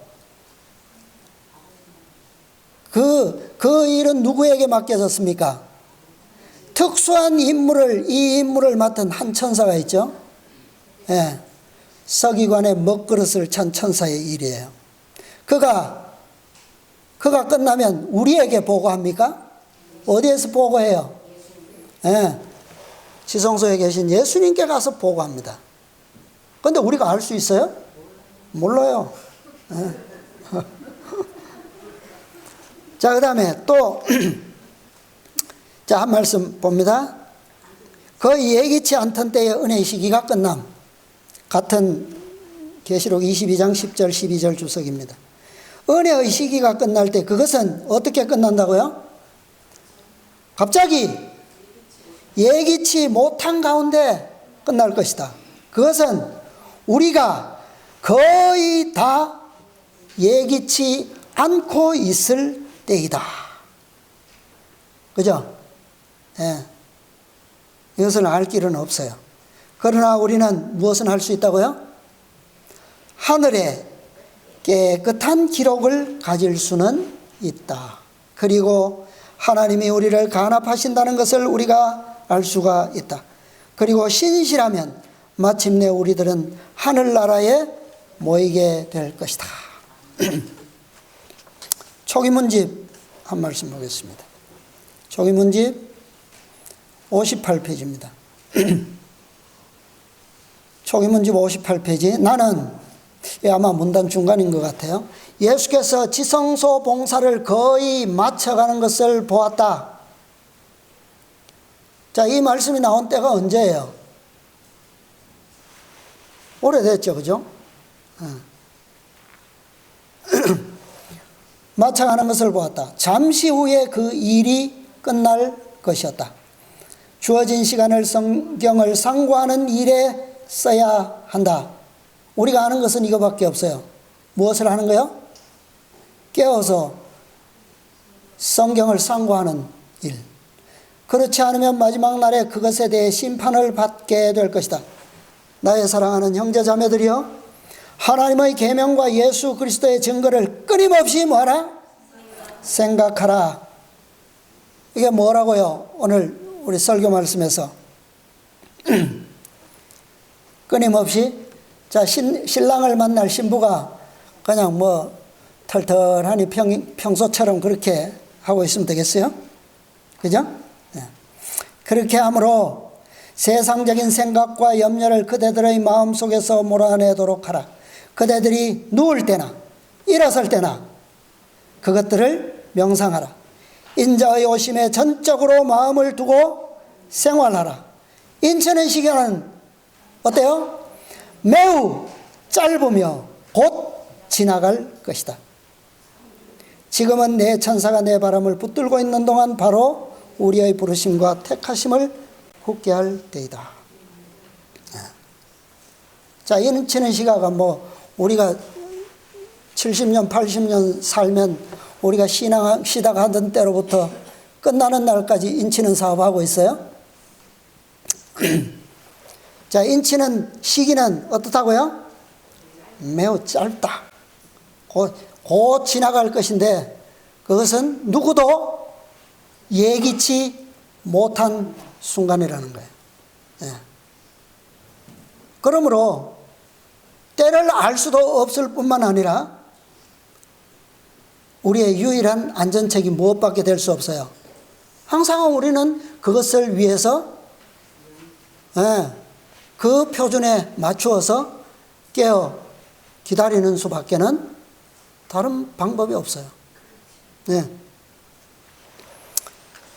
그 일은 누구에게 맡겨졌습니까? 특수한 인물을, 이 임무를 맡은 한 천사가 있죠. 예, 서기관의 먹그릇을 찬 천사의 일이에요. 그가 끝나면 우리에게 보고합니까? 어디에서 보고해요? 예, 지성소에 계신 예수님께 가서 보고합니다. 그런데 우리가 알 수 있어요? 몰라요. 예. 자, 그 다음에 또 자, 한 말씀 봅니다. 거의 예기치 않던 때의 은혜의 시기가 끝남. 같은 계시록 22장 10절 12절 주석입니다. 은혜의 시기가 끝날 때 그것은 어떻게 끝난다고요? 갑자기 예기치 못한 가운데 끝날 것이다. 그것은 우리가 거의 다 예기치 않고 있을 때이다. 그죠? 예. 이것을 알 길은 없어요. 그러나 우리는 무엇을 할 수 있다고요? 하늘에 깨끗한 기록을 가질 수는 있다. 그리고 하나님이 우리를 간합하신다는 것을 우리가 알 수가 있다. 그리고 신실하면 마침내 우리들은 하늘나라에 모이게 될 것이다. 초기문집 한 말씀 보겠습니다. 초기문집 58페이지입니다. 초기문집 58페이지. 나는 아마 문단 중간인 것 같아요. 예수께서 지성소 봉사를 거의 마쳐가는 것을 보았다. 자, 이 말씀이 나온 때가 언제예요? 오래됐죠, 그죠? 마쳐가는 것을 보았다. 잠시 후에 그 일이 끝날 것이었다. 주어진 시간을 성경을 상고하는 일에 써야 한다. 우리가 아는 것은 이거밖에 없어요. 무엇을 하는 거요? 깨어서 성경을 상고하는 일. 그렇지 않으면 마지막 날에 그것에 대해 심판을 받게 될 것이다. 나의 사랑하는 형제자매들이여, 하나님의 계명과 예수 그리스도의 증거를 끊임없이 뭐하라? 생각하라. 이게 뭐라고요? 오늘 우리 설교 말씀에서 끊임없이. 자, 신랑을 만날 신부가 그냥 뭐 털털하니 평소처럼 그렇게 하고 있으면 되겠어요? 그죠? 네. 그렇게 함으로 세상적인 생각과 염려를 그대들의 마음속에서 몰아내도록 하라. 그대들이 누울 때나 일어설 때나 그것들을 명상하라. 인자의 오심에 전적으로 마음을 두고 생활하라. 인천의 시간은 어때요? 매우 짧으며 곧 지나갈 것이다. 지금은 내 천사가 내 바람을 붙들고 있는 동안 바로 우리의 부르심과 택하심을 굳게 할 때이다. 자, 인치는 시가가 뭐 우리가 70년 80년 살면 우리가 시작하던 때로부터 끝나는 날까지 인치는 사업하고 있어요. 자, 인치는 시기는 어떻다고요? 매우 짧다. 곧 지나갈 것인데 그것은 누구도 예기치 못한 순간이라는 거예요. 예. 그러므로 때를 알 수도 없을 뿐만 아니라 우리의 유일한 안전책이 무엇밖에 될 수 없어요? 항상 우리는 그것을 위해서 그 표준에 맞추어서 깨어 기다리는 수밖에는 다른 방법이 없어요. 네.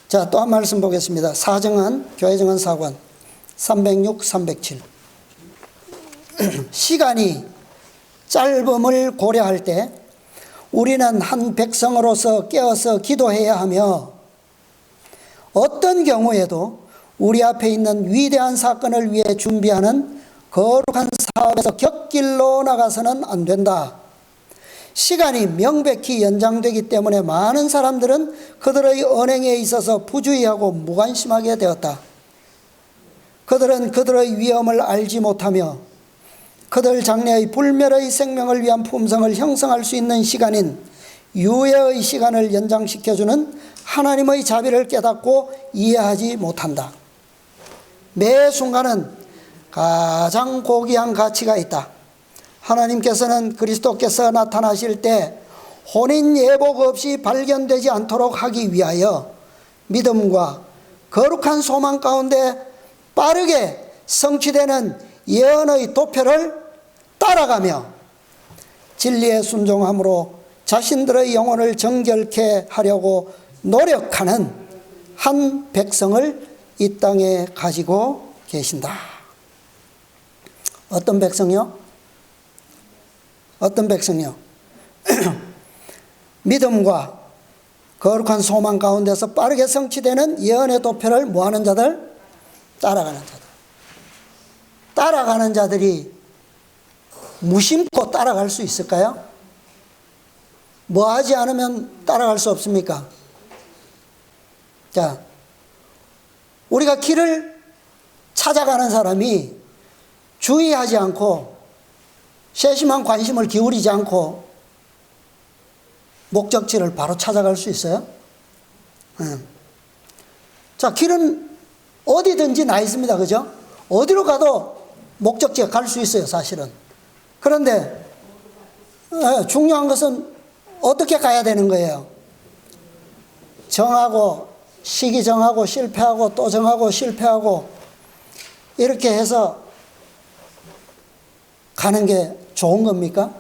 자, 또 한 말씀 보겠습니다. 사정한, 교회정한 사관 306, 307. 시간이 짧음을 고려할 때 우리는 한 백성으로서 깨어서 기도해야 하며, 어떤 경우에도 우리 앞에 있는 위대한 사건을 위해 준비하는 거룩한 사업에서 곁길로 나가서는 안 된다. 시간이 명백히 연장되기 때문에 많은 사람들은 그들의 언행에 있어서 부주의하고 무관심하게 되었다. 그들은 그들의 위험을 알지 못하며 그들 장래의 불멸의 생명을 위한 품성을 형성할 수 있는 시간인 유예의 시간을 연장시켜주는 하나님의 자비를 깨닫고 이해하지 못한다. 매 순간은 가장 고귀한 가치가 있다. 하나님께서는 그리스도께서 나타나실 때 혼인 예복 없이 발견되지 않도록 하기 위하여 믿음과 거룩한 소망 가운데 빠르게 성취되는 예언의 도표를 따라가며 진리에 순종함으로 자신들의 영혼을 정결케 하려고 노력하는 한 백성을 이 땅에 가지고 계신다. 어떤 백성이요? 어떤 백성이요? 믿음과 거룩한 소망 가운데서 빠르게 성취되는 예언의 도표를 뭐하는 자들? 따라가는 자들. 따라가는 자들이 무심코 따라갈 수 있을까요? 뭐 하지 않으면 따라갈 수 없습니까? 자, 우리가 길을 찾아가는 사람이 주의하지 않고 세심한 관심을 기울이지 않고 목적지를 바로 찾아갈 수 있어요? 자, 길은 어디든지 나 있습니다. 그죠? 어디로 가도 목적지에 갈 수 있어요, 사실은. 그런데 중요한 것은 어떻게 가야 되는 거예요? 정하고, 시기 정하고, 실패하고, 또 정하고, 실패하고, 이렇게 해서 가는 게 좋은 겁니까?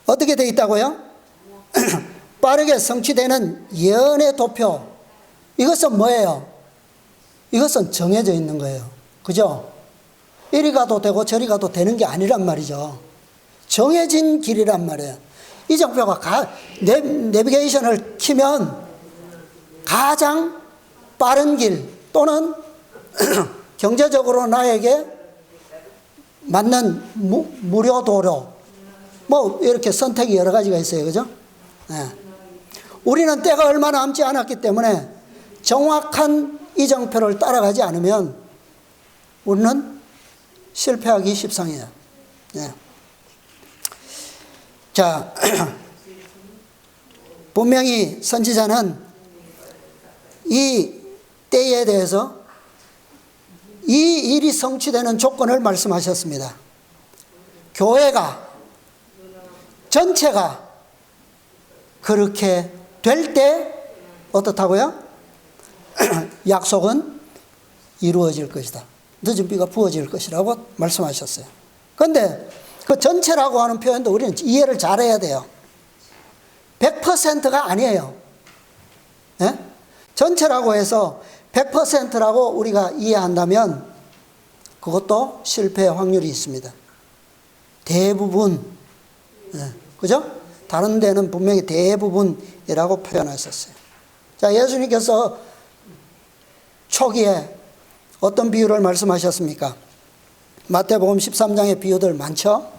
어떻게 돼 있다고요? 빠르게 성취되는 예언의 도표. 이것은 뭐예요? 이것은 정해져 있는 거예요. 그죠? 이리 가도 되고 저리 가도 되는 게 아니란 말이죠. 정해진 길이란 말이에요. 이정표가 내비게이션을 키면 가장 빠른 길 또는 경제적으로 나에게 맞는 무료 도로, 뭐 이렇게 선택이 여러 가지가 있어요. 그죠? 네. 우리는 때가 얼마 남지 않았기 때문에 정확한 이정표를 따라가지 않으면 우리는 실패하기 십상이에요. 네. 자, 분명히 선지자는 이 때에 대해서 이 일이 성취되는 조건을 말씀하셨습니다. 교회가 전체가 그렇게 될 때 어떻다고요? 약속은 이루어질 것이다. 늦은 비가 부어질 것이라고 말씀하셨어요. 그런데 그 전체라고 하는 표현도 우리는 이해를 잘해야 돼요. 100%가 아니에요. 네? 전체라고 해서 100%라고 우리가 이해한다면 그것도 실패의 확률이 있습니다. 대부분, 네. 그죠? 다른 데는 분명히 대부분이라고 표현하셨어요. 자, 예수님께서 초기에 어떤 비유를 말씀하셨습니까? 마태복음 13장의 비유들 많죠?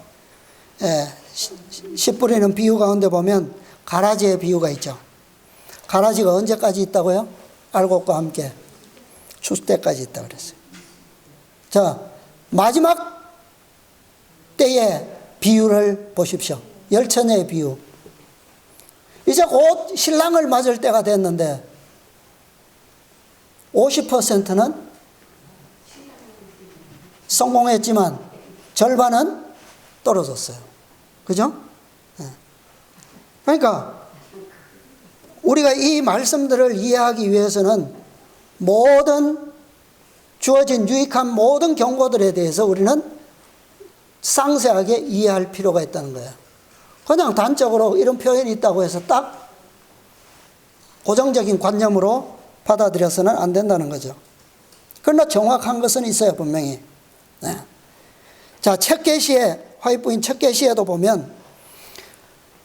씨 뿌리는 비유 가운데 보면 가라지의 비유가 있죠. 가라지가 언제까지 있다고요? 알곡과 함께 추수 때까지 있다고 그랬어요. 자, 마지막 때의 비유를 보십시오. 열처녀의 비유. 이제 곧 신랑을 맞을 때가 됐는데 50%는 성공했지만 절반은 떨어졌어요. 그죠? 네. 그러니까 우리가 이 말씀들을 이해하기 위해서는 모든 주어진 유익한 모든 경고들에 대해서 우리는 상세하게 이해할 필요가 있다는 거예요. 그냥 단적으로 이런 표현이 있다고 해서 딱 고정적인 관념으로 받아들여서는 안 된다는 거죠. 그러나 정확한 것은 있어요, 분명히. 네. 자, 첫 계시에, 화이트부인 첫 계시에도 보면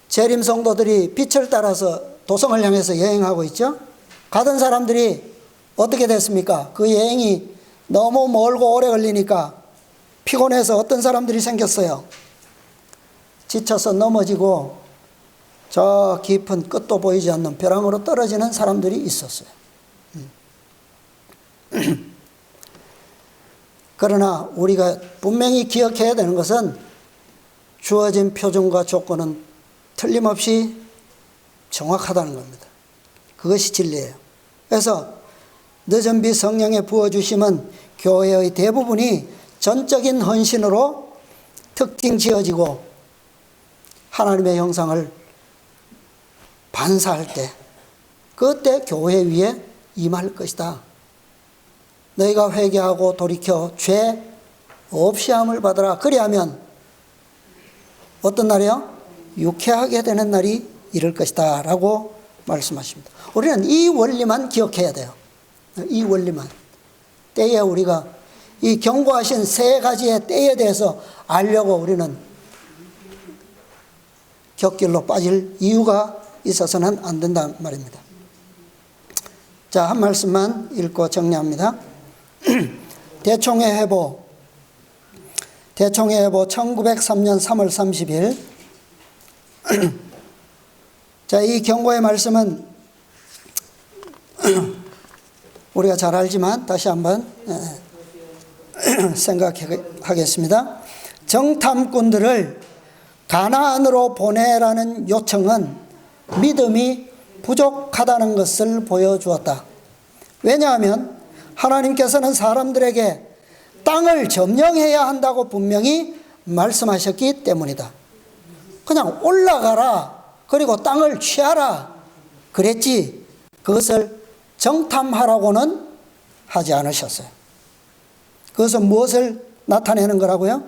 재림 성도들이 빛을 따라서 도성을 향해서 여행하고 있죠. 가던 사람들이 어떻게 됐습니까? 그 여행이 너무 멀고 오래 걸리니까 피곤해서 어떤 사람들이 생겼어요. 지쳐서 넘어지고 저 깊은 끝도 보이지 않는 벼랑으로 떨어지는 사람들이 있었어요. 그러나 우리가 분명히 기억해야 되는 것은 주어진 표준과 조건은 틀림없이 정확하다는 겁니다. 그것이 진리예요. 그래서 늦은 비 성령의 부어주심은 교회의 대부분이 전적인 헌신으로 특징 지어지고 하나님의 형상을 반사할 때, 그때 교회 위에 임할 것이다. 너희가 회개하고 돌이켜 죄 없이 함을 받으라. 그리하면 어떤 날이요? 유쾌하게 되는 날이 이를 것이다 라고 말씀하십니다. 우리는 이 원리만 기억해야 돼요. 이 원리만. 때에 우리가 이 경고하신 세 가지의 때에 대해서 알려고 우리는 격길로 빠질 이유가 있어서는 안 된다는 말입니다. 자, 한 말씀만 읽고 정리합니다. 대총회 회보 1903년 3월 30일. 자, 이 경고의 말씀은 우리가 잘 알지만 다시 한번 생각하겠습니다. 정탐꾼들을 가나안으로 보내라는 요청은 믿음이 부족하다는 것을 보여주었다. 왜냐하면 하나님께서는 사람들에게 땅을 점령해야 한다고 분명히 말씀하셨기 때문이다. 그냥 올라가라, 그리고 땅을 취하라 그랬지 그것을 정탐하라고는 하지 않으셨어요. 그것은 무엇을 나타내는 거라고요?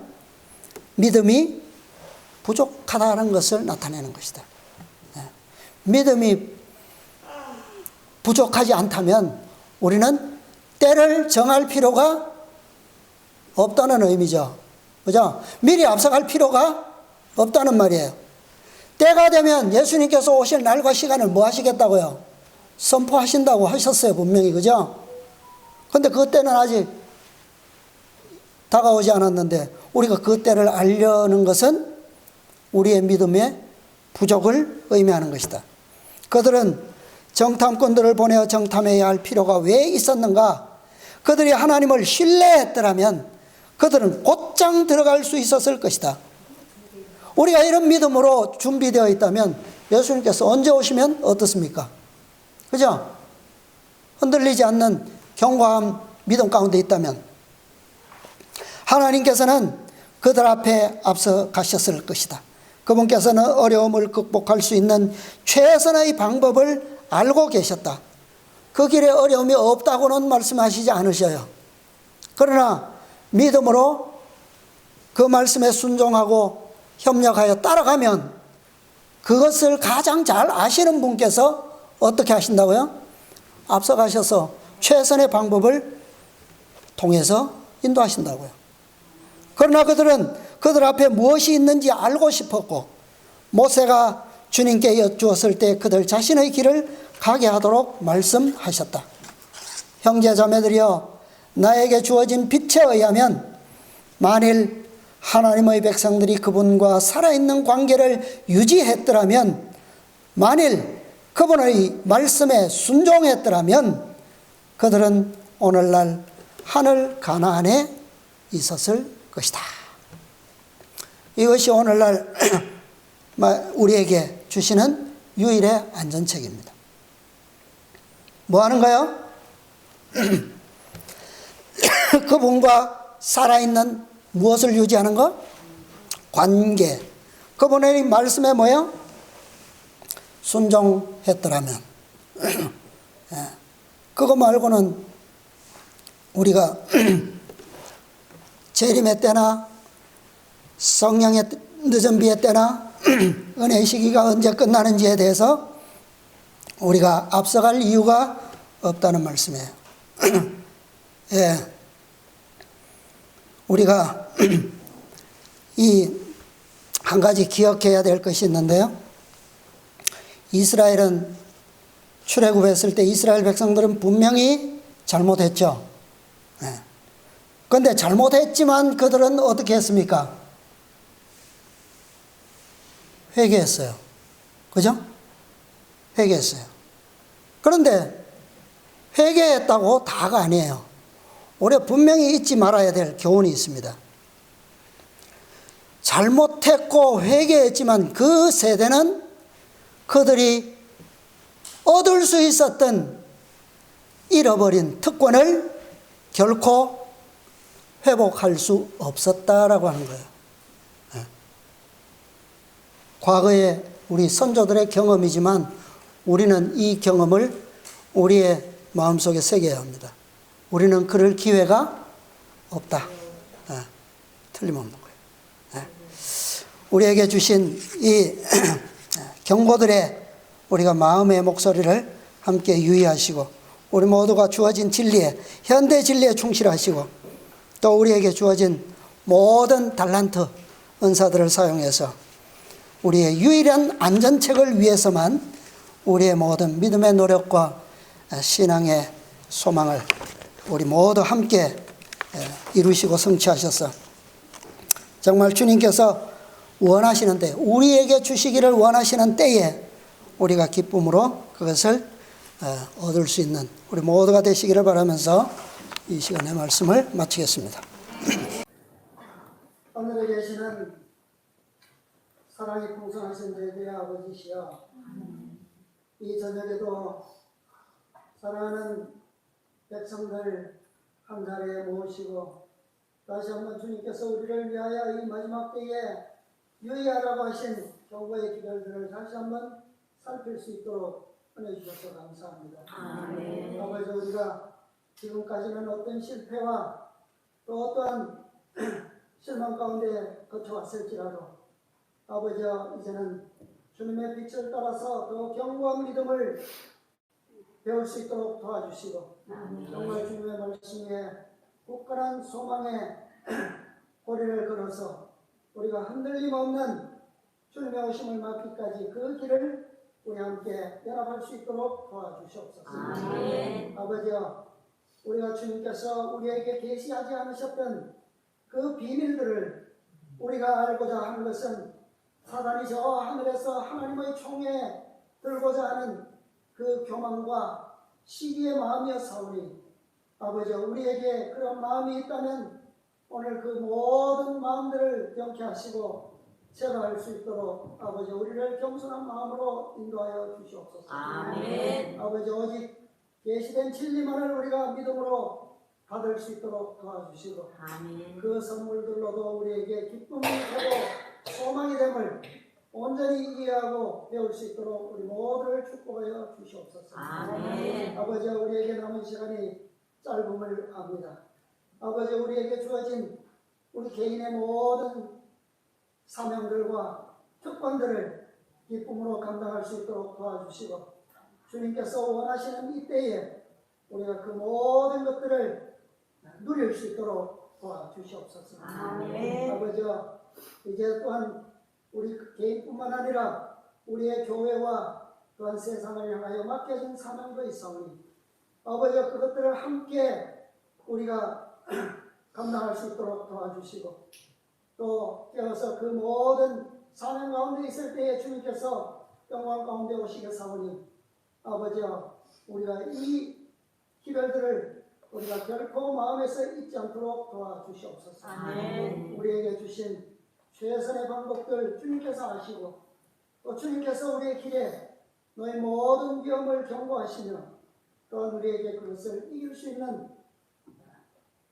믿음이 부족하다는 것을 나타내는 것이다. 믿음이 부족하지 않다면 우리는 때를 정할 필요가 없다는 의미죠. 그죠? 미리 앞서갈 필요가 없다는 말이에요. 때가 되면 예수님께서 오실 날과 시간을 뭐 하시겠다고요? 선포하신다고 하셨어요, 분명히. 그죠? 근데 그 때는 아직 다가오지 않았는데 우리가 그 때를 알려는 것은 우리의 믿음의 부족을 의미하는 것이다. 그들은 정탐꾼들을 보내어 정탐해야 할 필요가 왜 있었는가? 그들이 하나님을 신뢰했더라면 그들은 곧장 들어갈 수 있었을 것이다. 우리가 이런 믿음으로 준비되어 있다면 예수님께서 언제 오시면 어떻습니까? 그죠? 흔들리지 않는 견고한 믿음 가운데 있다면 하나님께서는 그들 앞에 앞서 가셨을 것이다. 그분께서는 어려움을 극복할 수 있는 최선의 방법을 알고 계셨다. 그 길에 어려움이 없다고는 말씀하시지 않으셔요. 그러나 믿음으로 그 말씀에 순종하고 협력하여 따라가면 그것을 가장 잘 아시는 분께서 어떻게 하신다고요? 앞서 가셔서 최선의 방법을 통해서 인도하신다고요. 그러나 그들은 그들 앞에 무엇이 있는지 알고 싶었고 모세가 주님께 여쭈었을 때 그들 자신의 길을 가게 하도록 말씀하셨다. 형제 자매들이여, 나에게 주어진 빛에 의하면 만일 하나님의 백성들이 그분과 살아있는 관계를 유지했더라면, 만일 그분의 말씀에 순종했더라면 그들은 오늘날 하늘 가나안에 있었을 것이다. 이것이 오늘날 우리에게 주시는 유일의 안전책입니다. 뭐 하는 거예요? 그분과 살아있는 무엇을 유지하는 거? 관계. 그분의 말씀에 뭐예요? 순종했더라면. 그거 말고는 우리가 재림의 때나 성령의 늦은 비의 때나 은혜의 시기가 언제 끝나는지에 대해서 우리가 앞서갈 이유가 없다는 말씀이에요. 예. 우리가 이 한 가지 기억해야 될 것이 있는데요. 이스라엘은 출애굽했을 때 이스라엘 백성들은 분명히 잘못했죠. 그런데 잘못했지만 그들은 어떻게 했습니까? 회개했어요. 그죠? 회개했어요. 그런데 회개했다고 다가 아니에요. 우리가 분명히 잊지 말아야 될 교훈이 있습니다. 잘못했고 회개했지만 그 세대는 그들이 얻을 수 있었던 잃어버린 특권을 결코 회복할 수 없었다라고 하는 거예요. 과거에 우리 선조들의 경험이지만 우리는 이 경험을 우리의 마음속에 새겨야 합니다. 우리는 그럴 기회가 없다. 틀림없는 거예요. 우리에게 주신 이 경고들의 우리가 마음의 목소리를 함께 유의하시고 우리 모두가 주어진 진리에 현대 진리에 충실하시고 또 우리에게 주어진 모든 달란트 은사들을 사용해서 우리의 유일한 안전책을 위해서만 우리의 모든 믿음의 노력과 신앙의 소망을 우리 모두 함께 이루시고 성취하셔서 정말 주님께서 원하시는 때, 우리에게 주시기를 원하시는 때에 우리가 기쁨으로 그것을 얻을 수 있는 우리 모두가 되시기를 바라면서 이 시간의 말씀을 마치겠습니다. 하늘에 계시는 사랑이 풍성하신 저희들의 아버지시여, 이 저녁에도 사랑하는 백성들 한 자리에 모으시고 다시 한번 주님께서 우리를 위하여 이 마지막 때에 유의하라고 하신 경고의 기별들을 다시 한번 살필 수 있도록 은혜 주셔서 감사합니다. 아멘. 아버지, 우리가 지금까지는 어떤 실패와 또 어떠한 실망 가운데 거쳐왔을지라도 아버지여, 이제는 주님의 빛을 따라서 더 견고한 믿음을 배울 수 있도록 도와주시고 정말 주님의 말씀에 굳건한 소망의 고리를 걸어서 우리가 흔들림 없는 주님의 오심을 맞기까지 그 길을 우리 함께 연합할 수 있도록 도와주시옵소서. 아버지여, 우리가 주님께서 우리에게 계시하지 않으셨던 그 비밀들을 우리가 알고자 하는 것은 사단이 저 하늘에서 하나님의 총에 들고자 하는 그 교만과 시기의 마음이었사오니 아버지, 우리에게 그런 마음이 있다면 오늘 그 모든 마음들을 경계하시고 제거할 수 있도록 아버지, 우리를 겸손한 마음으로 인도하여 주시옵소서. 아멘. 아버지, 오직 계시된 진리만을 우리가 믿음으로 받을 수 있도록 도와주시고 아멘. 그 선물들로도 우리에게 기쁨이 되고 소망이 됨을 온전히 이해하고 배울 수 있도록 우리 모두를 축복하여 주시옵소서. 아멘. 아버지, 우리에게 남은 시간이 짧음을 압니다. 아버지, 우리에게 주어진 우리 개인의 모든 사명들과 특권들을 기쁨으로 감당할 수 있도록 도와주시고 주님께서 원하시는 이때에 우리가 그 모든 것들을 누릴 수 있도록 도와주시옵소서. 아멘. 아버지, 이제 또한 우리 개인뿐만 아니라 우리의 교회와 또한 세상을 향하여 맡겨진 사명도 있사오니 아버지, 그것들을 함께 우리가 감당할 수 있도록 도와주시고 또 깨어서 그 모든 사명 가운데 있을 때에 주님께서 영광 가운데 오시겠사오니 아버지여, 우리가 이 기별들을 우리가 결코 마음에서 잊지 않도록 도와주시옵소서. 아멘. 우리에게 주신 최선의 방법들 주님께서 아시고 또 주님께서 우리의 길에 너의 모든 위험을 경고하시며 또한 우리에게 그것을 이길 수 있는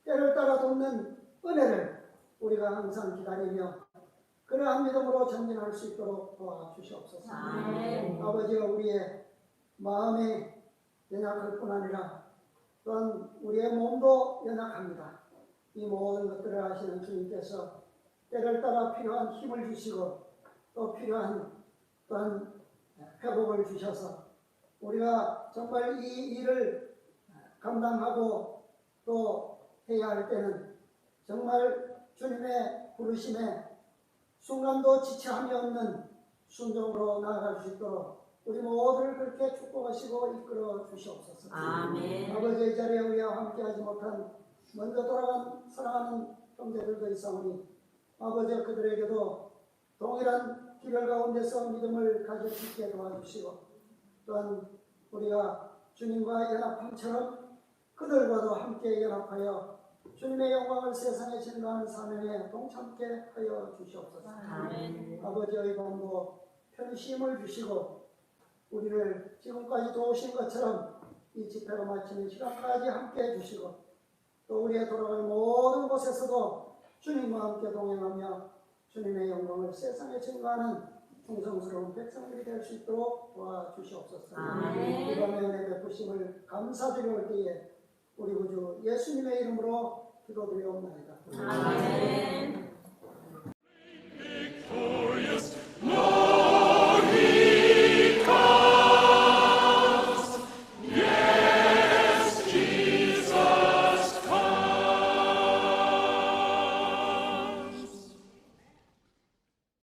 때를 따라 돕는 은혜를 우리가 항상 기다리며 그러한 믿음으로 전진할 수 있도록 도와주시옵소서. 아멘. 아버지여, 우리의 마음이 연약할 뿐 아니라 또한 우리의 몸도 연약합니다. 이 모든 것들을 아시는 주님께서 때를 따라 필요한 힘을 주시고 또 필요한 또한 회복을 주셔서 우리가 정말 이 일을 감당하고 또 해야 할 때는 정말 주님의 부르심에 순간도 지체함이 없는 순종으로 나아갈 수 있도록 우리 모두를 그렇게 축복하시고 이끌어 주시옵소서. 아멘. 아버지의 자리에 우리와 함께하지 못한 먼저 돌아간 사랑하는 형제들도 있사오니 아버지 그들에게도 동일한 기별 가운데서 믿음을 가질 수 있게 도와주시고 또한 우리가 주님과 연합함처럼 그들과도 함께 연합하여 주님의 영광을 세상에 증거하는 사명에 동참케 하여 주시옵소서. 아멘. 아버지의 밤도 편심을 주시고 우리를 지금까지 도우신 것처럼 이 집회가 마치는 시간까지 함께 해주시고 또 우리의 돌아갈 모든 곳에서도 주님과 함께 동행하며 주님의 영광을 세상에 증거하는 충성스러운 백성들이 될 수 있도록 도와주시옵소서. 아멘. 이번의 은혜 베푸심을 감사드릴 때에 우리 구주 예수님의 이름으로 기도드리옵나이다. 아멘.